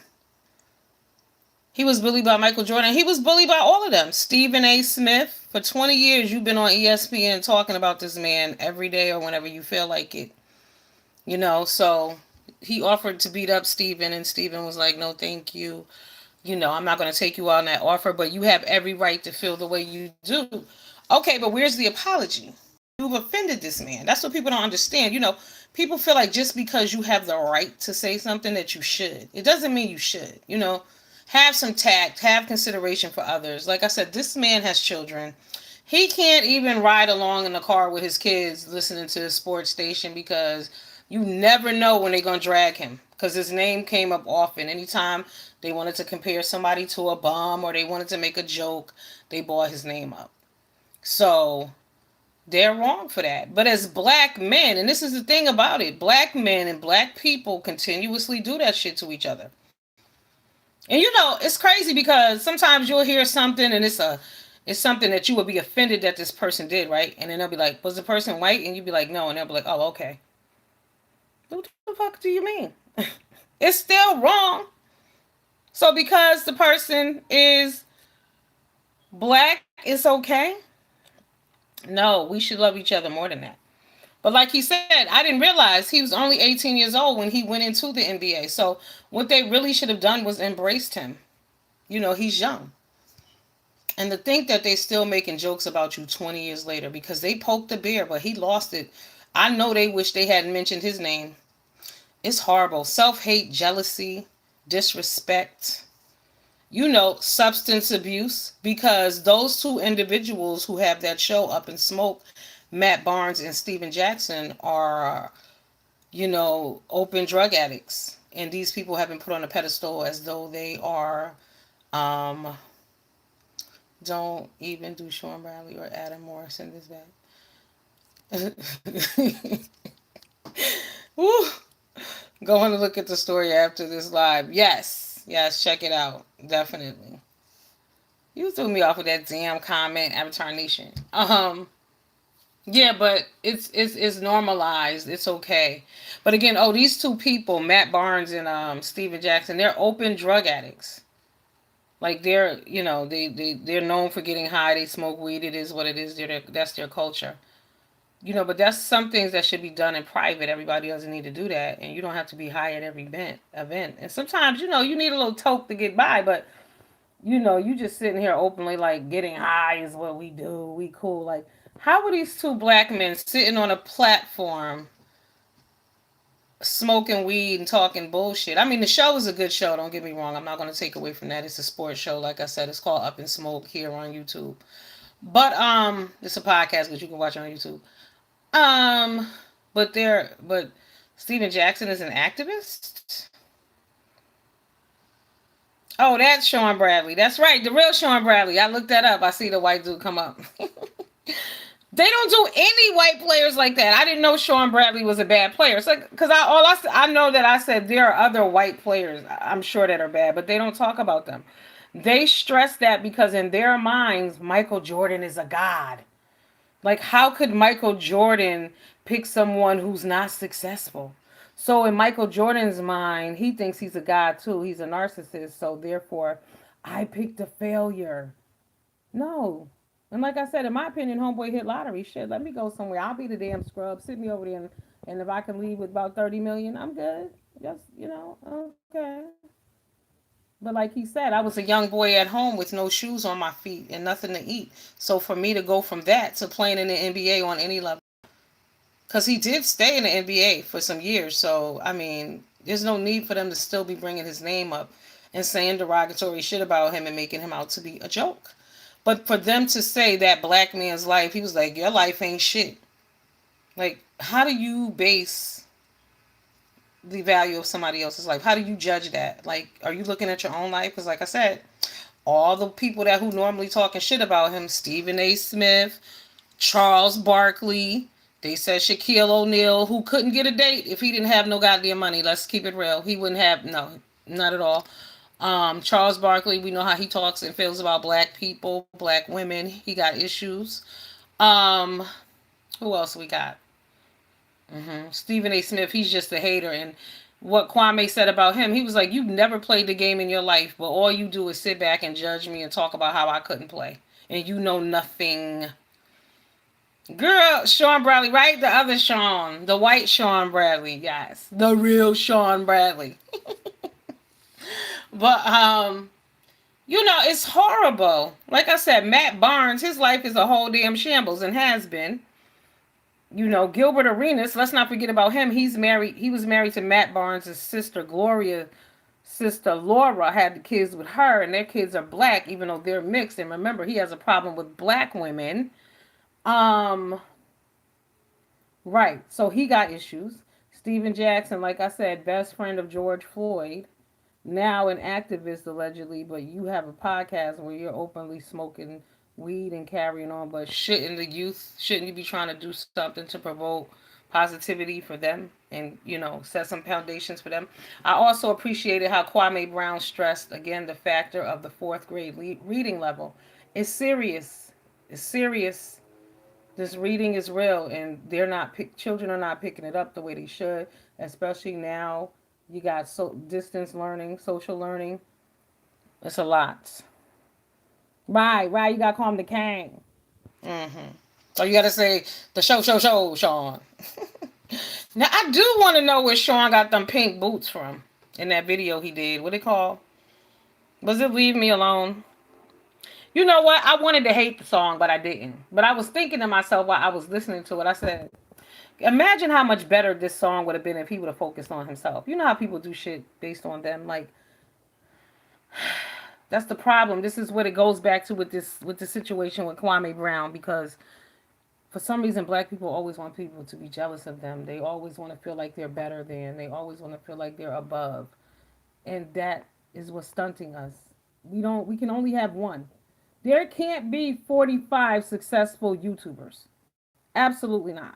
He was bullied by Michael Jordan. He was bullied by all of them. Stephen A. Smith. For 20 years, you've been on ESPN talking about this man every day or whenever you feel like it. So he offered to beat up Stephen, and Stephen was like, no, thank you. I'm not going to take you on that offer, but you have every right to feel the way you do. Okay, but where's the apology? You've offended this man. That's what people don't understand. People feel like just because you have the right to say something that you should. It doesn't mean you should. Have some tact, have consideration for others. Like I said, this man has children. He can't even ride along in the car with his kids listening to a sports station because you never know when they're going to drag him. Because his name came up often. Anytime they wanted to compare somebody to a bum or they wanted to make a joke, they brought his name up. So they're wrong for that. But as black men, and this is the thing about it, black men and black people continuously do that shit to each other. And it's crazy because sometimes you'll hear something and it's something that you would be offended that this person did, right? And then they'll be like, was the person white? And you'd be like, no. And they'll be like, oh, okay. What the fuck do you mean? It's still wrong. So because the person is black, it's okay? No, we should love each other more than that. But like he said, I didn't realize he was only 18 years old when he went into the NBA. So what they really should have done was embraced him. He's young. And to think that they still making jokes about you 20 years later because they poked the bear, but he lost it. I know they wish they hadn't mentioned his name. It's horrible. Self-hate, jealousy, disrespect, substance abuse. Because those two individuals who have that show Up in Smoke, Matt Barnes and Steven Jackson, are, open drug addicts. And these people have been put on a pedestal as though they are, don't even do Sean Bradley or Adam Morrison this bad. Woo. Going to look at the story after this live. Yes, check it out. Definitely. You threw me off with that damn comment, Avatar Nation. Yeah, but it's normalized. It's okay. But again, these two people, Matt Barnes and Steven Jackson, they're open drug addicts. Like they're known for getting high. They smoke weed. It is what it is. That's their culture. But that's some things that should be done in private. Everybody doesn't need to do that, and you don't have to be high at every event. And sometimes, you need a little toke to get by, but you just sitting here openly like getting high is what we do. We cool. Like, how are these two black men sitting on a platform smoking weed and talking bullshit? I mean, the show is a good show. Don't get me wrong. I'm not going to take away from that. It's a sports show. Like I said, it's called Up in Smoke here on YouTube. But it's a podcast that you can watch on YouTube. Um, but Steven Jackson is an activist. Oh, that's Sean Bradley. That's right, the real Sean Bradley. I looked that up. I see the white dude come up. They don't do any white players like that. I didn't know Sean Bradley was a bad player. It's like because I know that I said there are other white players. I'm sure that are bad, but they don't talk about them. They stress that because in their minds, Michael Jordan is a god. Like, how could Michael Jordan pick someone who's not successful? So in Michael Jordan's mind, he thinks he's a god too. He's a narcissist. So therefore, I picked a failure. No. And like I said, in my opinion, homeboy hit lottery. Shit, let me go somewhere. I'll be the damn scrub. Sit me over there, and if I can leave with about 30 million, I'm good. Just, okay. But like he said, I was a young boy at home with no shoes on my feet and nothing to eat. So for me to go from that to playing in the NBA on any level, because he did stay in the NBA for some years. So, I mean, there's no need for them to still be bringing his name up and saying derogatory shit about him and making him out to be a joke. But for them to say that black man's life, he was like, your life ain't shit. Like, how do you base the value of somebody else's life? How do you judge that? Like, are you looking at your own life? Because, like I said, all the people that who normally talking shit about him, Stephen A. Smith, Charles Barkley, they said Shaquille O'Neal, who couldn't get a date if he didn't have no goddamn money. Let's keep it real. He wouldn't have, no, not at all. Charles Barkley, we know how he talks and feels about black people, black women. He got issues. Um, who else we got? Stephen A. Smith, he's just a hater. And what Kwame said about him, he was like, you've never played the game in your life, but all you do is sit back and judge me and talk about how I couldn't play. And you know nothing. Girl, Sean Bradley, right? The other Sean. The white Sean Bradley, yes. The real Sean Bradley. But it's horrible. Like I said, Matt Barnes, his life is a whole damn shambles and has been. Gilbert Arenas, let's not forget about him. He was married to Matt Barnes' sister, Gloria. Sister Laura had the kids with her, and their kids are black, even though they're mixed. And remember, he has a problem with black women. Right. So he got issues. Stephen Jackson, like I said, best friend of George Floyd, now an activist allegedly, but you have a podcast where you're openly smoking weed and carrying on, but shouldn't you be trying to do something to promote positivity for them and, set some foundations for them? I also appreciated how Kwame Brown stressed, again, the factor of the fourth grade reading level. It's serious. It's serious. This reading is real, and children are not picking it up the way they should, especially now. You got distance learning, social learning. It's a lot. Right. You got to call him the king. So you got to say the show, Sean. Now I do want to know where Sean got them pink boots from in that video he did. What it called? Was it "Leave Me Alone"? You know what? I wanted to hate the song, but I didn't. But I was thinking to myself while I was listening to it, I said, imagine how much better this song would have been if he would have focused on himself. You know how people do shit based on them? Like, that's the problem. This is what it goes back to with the situation with Kwame Brown, because for some reason black people always want people to be jealous of them. They always want to feel like they're better than. They always want to feel like they're above. And that is what's stunting us. We can only have one. There can't be 45 successful YouTubers. Absolutely not.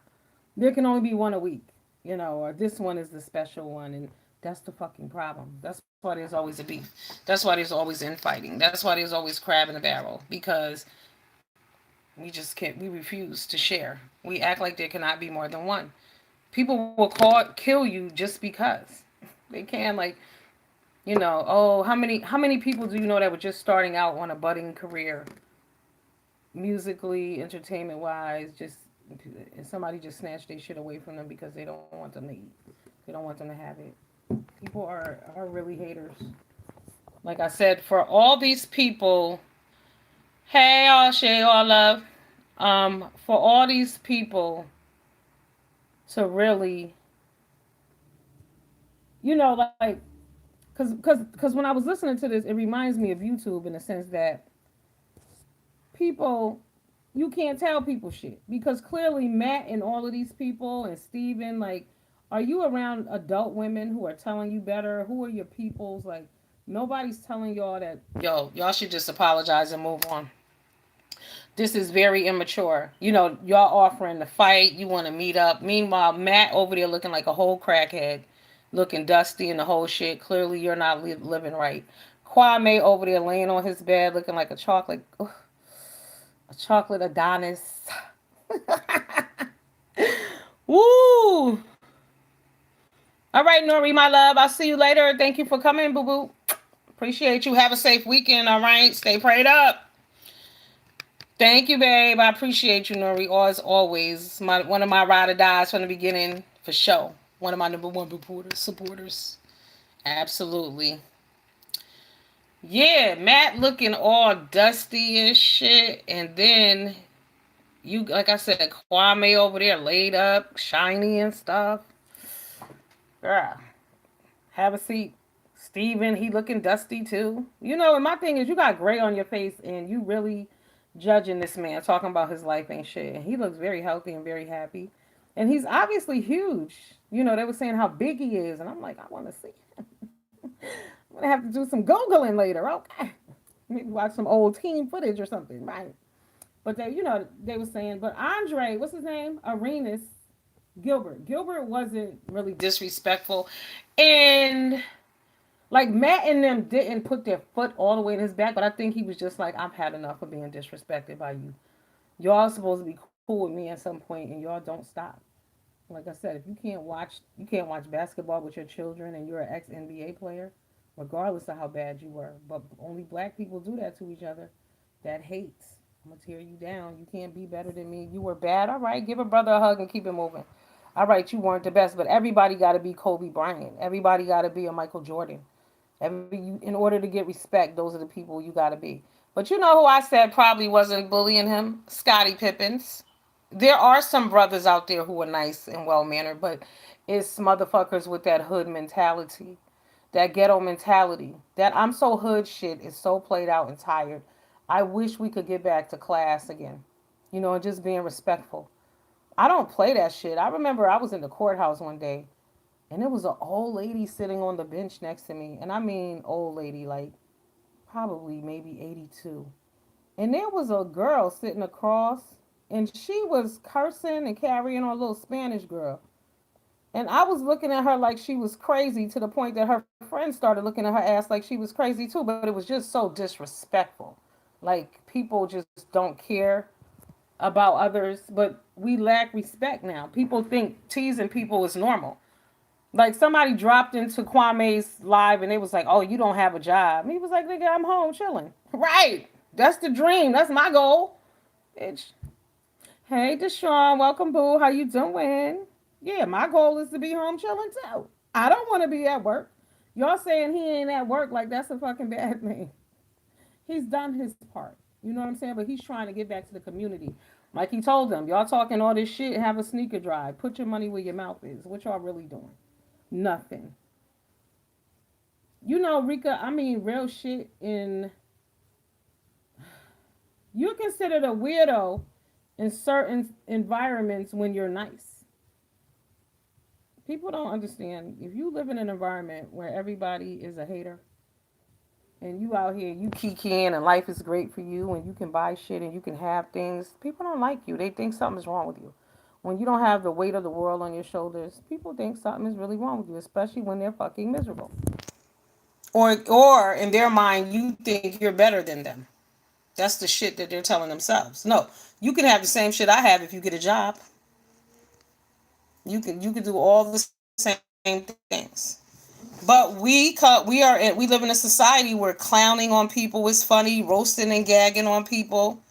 There can only be one a week, or this one is the special one, and that's the fucking problem. That's why there's always a beef. That's why there's always infighting. That's why there's always crab in the barrel, because we refuse to share. We act like there cannot be more than one. People will kill you just because. They can, like, oh, how many people do you know that were just starting out on a budding career, musically, entertainment wise, and somebody just snatched their shit away from them because they don't want them to eat. They don't want them to have it. People are really haters. Like I said, for all these people, hey, all Shay, all love, for all these people to really, like, because when I was listening to this, it reminds me of YouTube in the sense that people, you can't tell people shit, because clearly Matt and all of these people and Steven, like, are you around adult women who are telling you better? Who are your peoples? Like, nobody's telling y'all that, y'all should just apologize and move on. This is very immature. Y'all offering to fight. You want to meet up. Meanwhile, Matt over there looking like a whole crackhead, looking dusty and the whole shit. Clearly, you're not living right. Kwame over there laying on his bed looking like a chocolate Adonis. Woo! All right, Nori, my love. I'll see you later. Thank you for coming, boo boo. Appreciate you. Have a safe weekend. All right. Stay prayed up. Thank you, babe. I appreciate you, Nori. As always, one of my ride or dies from the beginning, for sure. One of my number one supporters. Absolutely. Yeah, Matt looking all dusty and shit, and then you, like I said, Kwame over there laid up, shiny and stuff. Girl, have a seat. Steven, he looking dusty too. You know, and my thing is, you got gray on your face, and you really judging this man, talking about his life ain't shit. And he looks very healthy and very happy, and he's obviously huge. You know, they were saying how big he is, and I'm like, I want to see him. I'm gonna have to do some googling later. Okay, maybe watch some old team footage or something, right? But they, you know, they were saying, but Andre, what's his name? Arenas Gilbert. Gilbert wasn't really disrespectful, and like Matt and them didn't put their foot all the way in his back, but I think he was just like, I've had enough of being disrespected by you. Y'all supposed to be cool with me at some point, and y'all don't stop. Like I said, if you can't watch basketball with your children, and you're an ex NBA player, regardless of how bad you were. But only black people do that to each other. That hates. I'm gonna tear you down. You can't be better than me. You were bad. All right, give a brother a hug and keep it moving. All right, you weren't the best, but everybody got to be Kobe Bryant. Everybody got to be a Michael Jordan. In order to get respect, those are the people you got to be. But you know who I said probably wasn't bullying him? Scottie Pippins. There are some brothers out there who are nice and well mannered, but it's motherfuckers with that hood mentality, that ghetto mentality. That I'm so hood shit is so played out and tired. I wish we could get back to class again, you know, and just being respectful. I don't play that shit. I remember I was in the courthouse one day, and there was an old lady sitting on the bench next to me. And I mean, old lady, like probably maybe 82. And there was a girl sitting across, and she was cursing and carrying on a little Spanish girl. And I was looking at her like she was crazy, to the point that her friends started looking at her ass like she was crazy too. But it was just so disrespectful. Like, people just don't care about others, but we lack respect now. People think teasing people is normal. Like, somebody dropped into Kwame's live and they was like, "Oh, you don't have a job." He was like, "Nigga, I'm home chilling." Right. That's the dream. That's my goal. Bitch. Hey, Deshaun, welcome, boo. How you doing? Yeah, my goal is to be home chilling too. I don't want to be at work. Y'all saying he ain't at work, like that's a fucking bad thing. He's done his part. You know what I'm saying? But he's trying to get back to the community. Like he told them, y'all talking all this shit, have a sneaker drive. Put your money where your mouth is. What y'all really doing? Nothing. You know, Rika, I mean, real shit. You're considered a weirdo in certain environments when you're nice. People don't understand. If you live in an environment where everybody is a hater, and you out here, you kikiing, and life is great for you, and you can buy shit and you can have things, people don't like you. They think something's wrong with you. When you don't have the weight of the world on your shoulders, people think something is really wrong with you, especially when they're fucking miserable. Or in their mind, you think you're better than them. That's the shit that they're telling themselves. No, you can have the same shit I have if you get a job. You can do all the same things. But we live in a society where clowning on people is funny, roasting and gagging on people.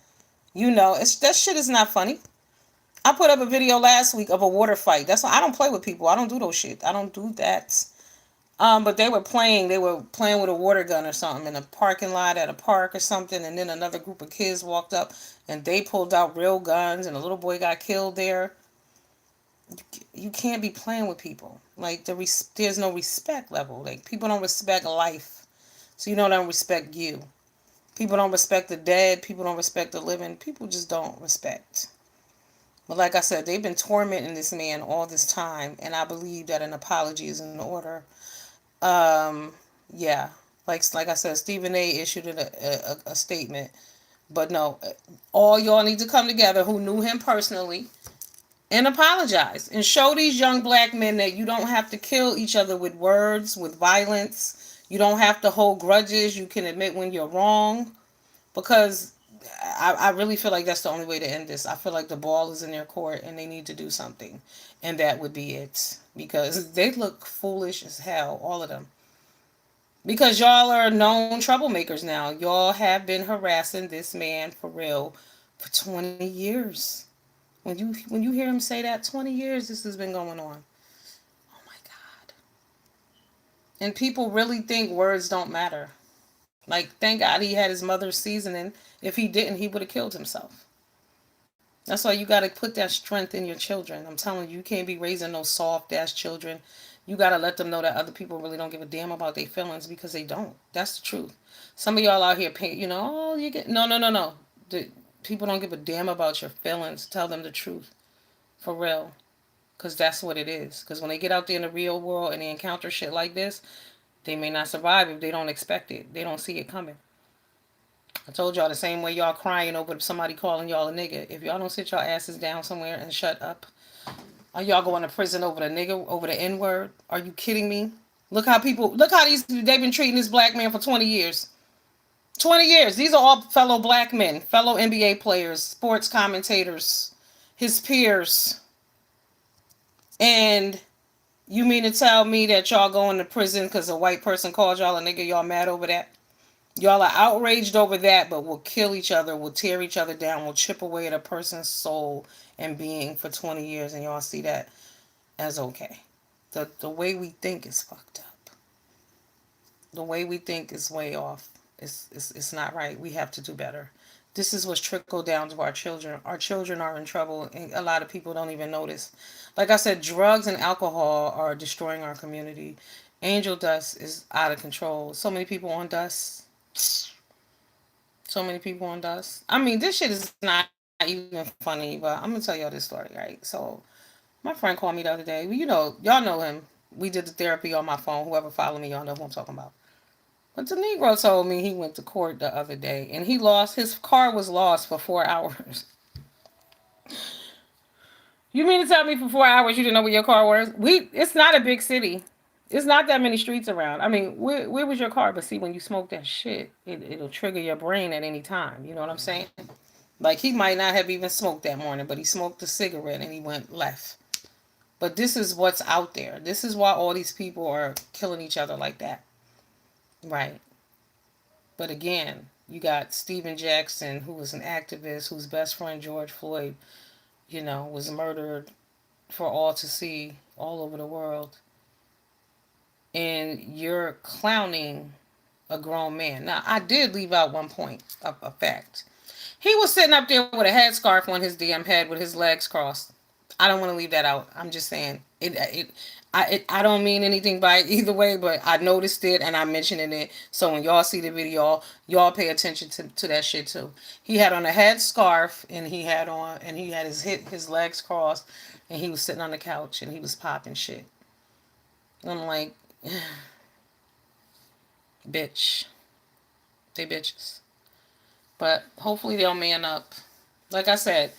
You know, that shit is not funny. I put up a video last week of a water fight. That's why I don't play with people. I don't do those shit. I don't do that. But they were playing with a water gun or something in a parking lot at a park or something, and then another group of kids walked up and they pulled out real guns, and a little boy got killed there. You can't be playing with people. Like, there's no respect level. Like, people don't respect life, so you know they don't respect you. People don't respect the dead. People don't respect the living. People just don't respect. But like I said, they've been tormenting this man all this time, and I believe that an apology is in order. Um, yeah, like I said, Stephen A. issued a statement, but no, all y'all need to come together who knew him personally and apologize and show these young black men that you don't have to kill each other with words, with violence. You don't have to hold grudges. You can admit when you're wrong, because I really feel like that's the only way to end this. I feel like the ball is in their court and they need to do something, and that would be it, because they look foolish as hell, all of them. Because y'all are known troublemakers now. Y'all have been harassing this man for real for 20 years. When you hear him say that, 20 years this has been going on. Oh my God. And people really think words don't matter. Like, thank God he had his mother's seasoning. If he didn't, he would have killed himself. That's why you got to put that strength in your children. I'm telling you, you can't be raising no soft ass children. You got to let them know that other people really don't give a damn about their feelings, because they don't. That's the truth. Some of y'all out here, oh, you get, no, no, no, no. The, people don't give a damn about your feelings. Tell them the truth. For real. Because that's what it is. Because when they get out there in the real world and they encounter shit like this, they may not survive if they don't expect it. They don't see it coming. I told y'all, the same way y'all crying over somebody calling y'all a nigga. If y'all don't sit your asses down somewhere and shut up, are y'all going to prison over the nigga, over the N word? Are you kidding me? Look how they've been treating this black man for 20 years. 20 years. These are all fellow black men, fellow NBA players, sports commentators, his peers. And you mean to tell me that y'all going to prison because a white person called y'all a nigga? Y'all mad over that? Y'all are outraged over that, but will kill each other, will tear each other down, will chip away at a person's soul and being for 20 years, and y'all see that as okay. The way we think is fucked up. The way we think is way off. It's not right. We have to do better. This is what's trickled down to our children. Our children are in trouble, and a lot of people don't even notice. Like I said, drugs and alcohol are destroying our community. Angel dust is out of control. So many people on dust. So many people on dust. I mean, this shit is not even funny, but I'm gonna tell y'all this story, right? So, my friend called me the other day. Well, y'all know him. We did the therapy on my phone. Whoever followed me, y'all know who I'm talking about. But the Negro told me he went to court the other day and his car was lost for 4 hours. You mean to tell me for 4 hours you didn't know where your car was? It's not a big city. It's not that many streets around. I mean, where was your car? But see, when you smoke that shit, it'll trigger your brain at any time. You know what I'm saying? Like, he might not have even smoked that morning, but he smoked a cigarette and he went left. But this is what's out there. This is why all these people are killing each other like that. Right. But again, you got Stephen Jackson, who was an activist, whose best friend George Floyd, was murdered for all to see all over the world. And you're clowning a grown man. Now, I did leave out one point, a fact. He was sitting up there with a headscarf on his damn head with his legs crossed. I don't want to leave that out. I'm just saying I don't mean anything by it either way, but I noticed it and I mentioned it. So when y'all see the video, y'all pay attention to that shit too. He had on a headscarf and he had his legs crossed and he was sitting on the couch and he was popping shit. And I'm like, bitch, they bitches. But hopefully they'll man up. Like I said,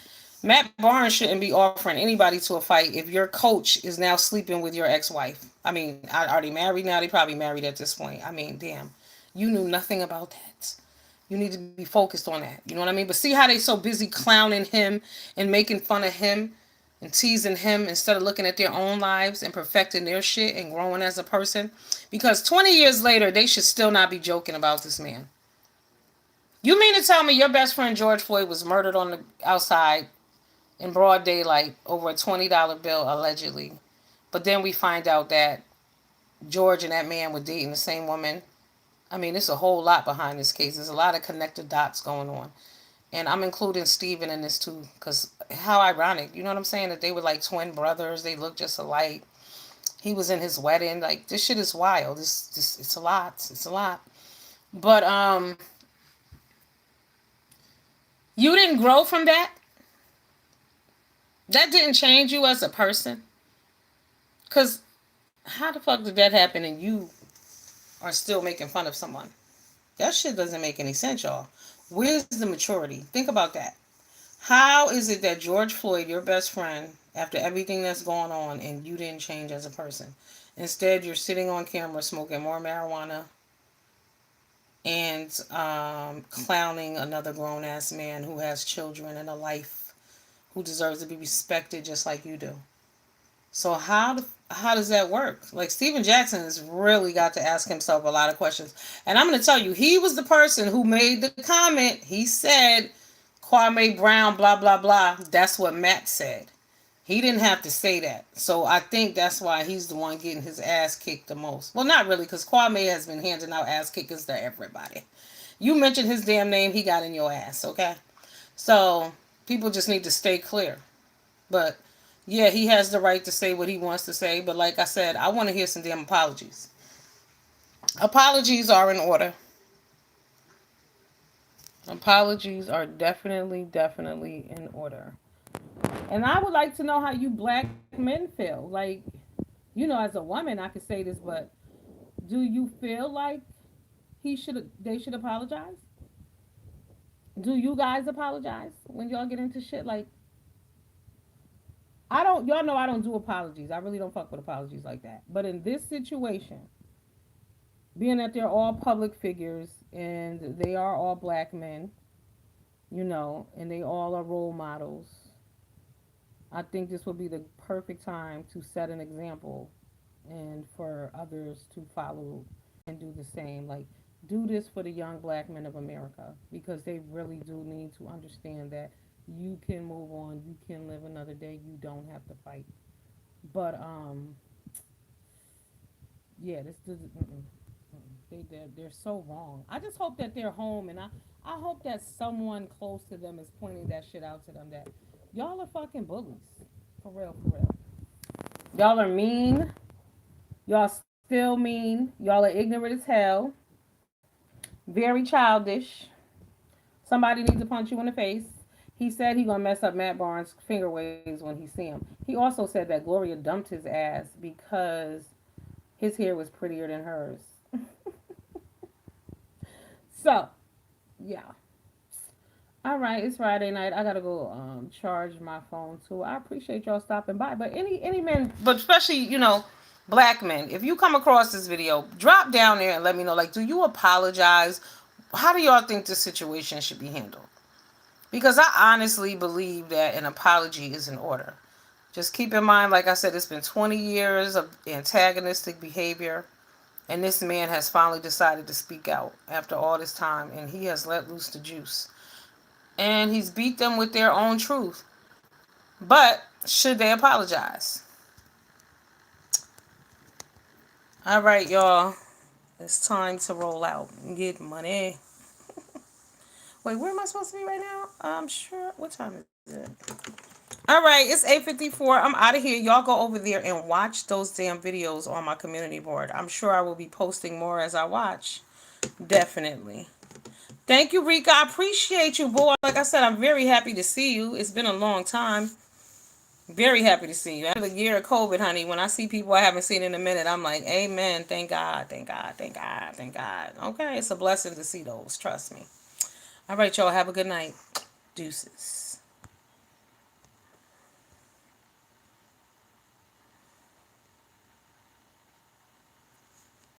Matt Barnes shouldn't be offering anybody to a fight if your coach is now sleeping with your ex-wife. I mean, are they married now? They probably married at this point. I mean, damn. You knew nothing about that. You need to be focused on that. You know what I mean? But see how they so busy clowning him and making fun of him and teasing him instead of looking at their own lives and perfecting their shit and growing as a person? Because 20 years later, they should still not be joking about this man. You mean to tell me your best friend George Floyd was murdered on the outside in broad daylight over a $20 bill, allegedly? But then we find out that George and that man were dating the same woman. I mean, there's a whole lot behind this case. There's a lot of connected dots going on. And I'm including Steven in this too, because how ironic. You know what I'm saying? That they were like twin brothers. They look just alike. He was in his wedding. Like, this shit is wild. It's a lot. It's a lot. But you didn't grow from that? That didn't change you as a person? Because how the fuck did that happen and you are still making fun of someone? That shit doesn't make any sense, y'all. Where's the maturity? Think about that. How is it that George Floyd, your best friend, after everything that's going on, and you didn't change as a person? Instead, you're sitting on camera smoking more marijuana and clowning another grown-ass man who has children and a life, who deserves to be respected just like you do. So how does that work? Like, Steven Jackson has really got to ask himself a lot of questions. And I'm going to tell you, he was the person who made the comment. He said, Kwame Brown, blah, blah, blah. That's what Matt said. He didn't have to say that. So I think that's why he's the one getting his ass kicked the most. Well, not really, because Kwame has been handing out ass kickers to everybody. You mentioned his damn name, he got in your ass, okay? So people just need to stay clear. But yeah, he has the right to say what he wants to say. But like I said, I want to hear some damn apologies. Apologies are in order. Apologies are definitely in order. And I would like to know how you black men feel. Like, as a woman, I could say this, but do you feel like they should apologize? Do you guys apologize when y'all get into shit? Like, I don't. Y'all know I don't do apologies. I really don't fuck with apologies like that. But in this situation, being that they're all public figures and they are all black men, and they all are role models, I think this would be the perfect time to set an example and for others to follow and do the same. Like, do this for the young black men of America because they really do need to understand that you can move on, you can live another day, you don't have to fight. But yeah, this doesn't. They're so wrong. I just hope that they're home, and I hope that someone close to them is pointing that shit out to them that y'all are fucking bullies, for real, for real. Y'all are mean. Y'all still mean. Y'all are ignorant as hell. Very childish. Somebody needs to punch you in the face. He said he gonna mess up Matt Barnes' finger waves when he see him. He also said that Gloria dumped his ass because his hair was prettier than hers. So, yeah. All right, it's Friday night. I gotta go charge my phone too. I appreciate y'all stopping by. But any men, but especially black men, if you come across this video, drop down there and let me know. Like, do you apologize? How do y'all think this situation should be handled? Because I honestly believe that an apology is in order. Just keep in mind, like I said, it's been 20 years of antagonistic behavior. And this man has finally decided to speak out after all this time. And he has let loose the juice. And he's beat them with their own truth. But should they apologize? All right, y'all. It's time to roll out and get money. Wait, where am I supposed to be right now? I'm sure. What time is it? All right, it's 8:54. I'm out of here. Y'all go over there and watch those damn videos on my community board. I'm sure I will be posting more as I watch. Definitely. Thank you, Rika. I appreciate you, boy. Like I said, I'm very happy to see you. It's been a long time. Very happy to see you. After the year of COVID, honey, when I see people I haven't seen in a minute, I'm like, amen. Thank God. Thank God. Thank God. Thank God. Okay, it's a blessing to see those. Trust me. All right, y'all. Have a good night. Deuces.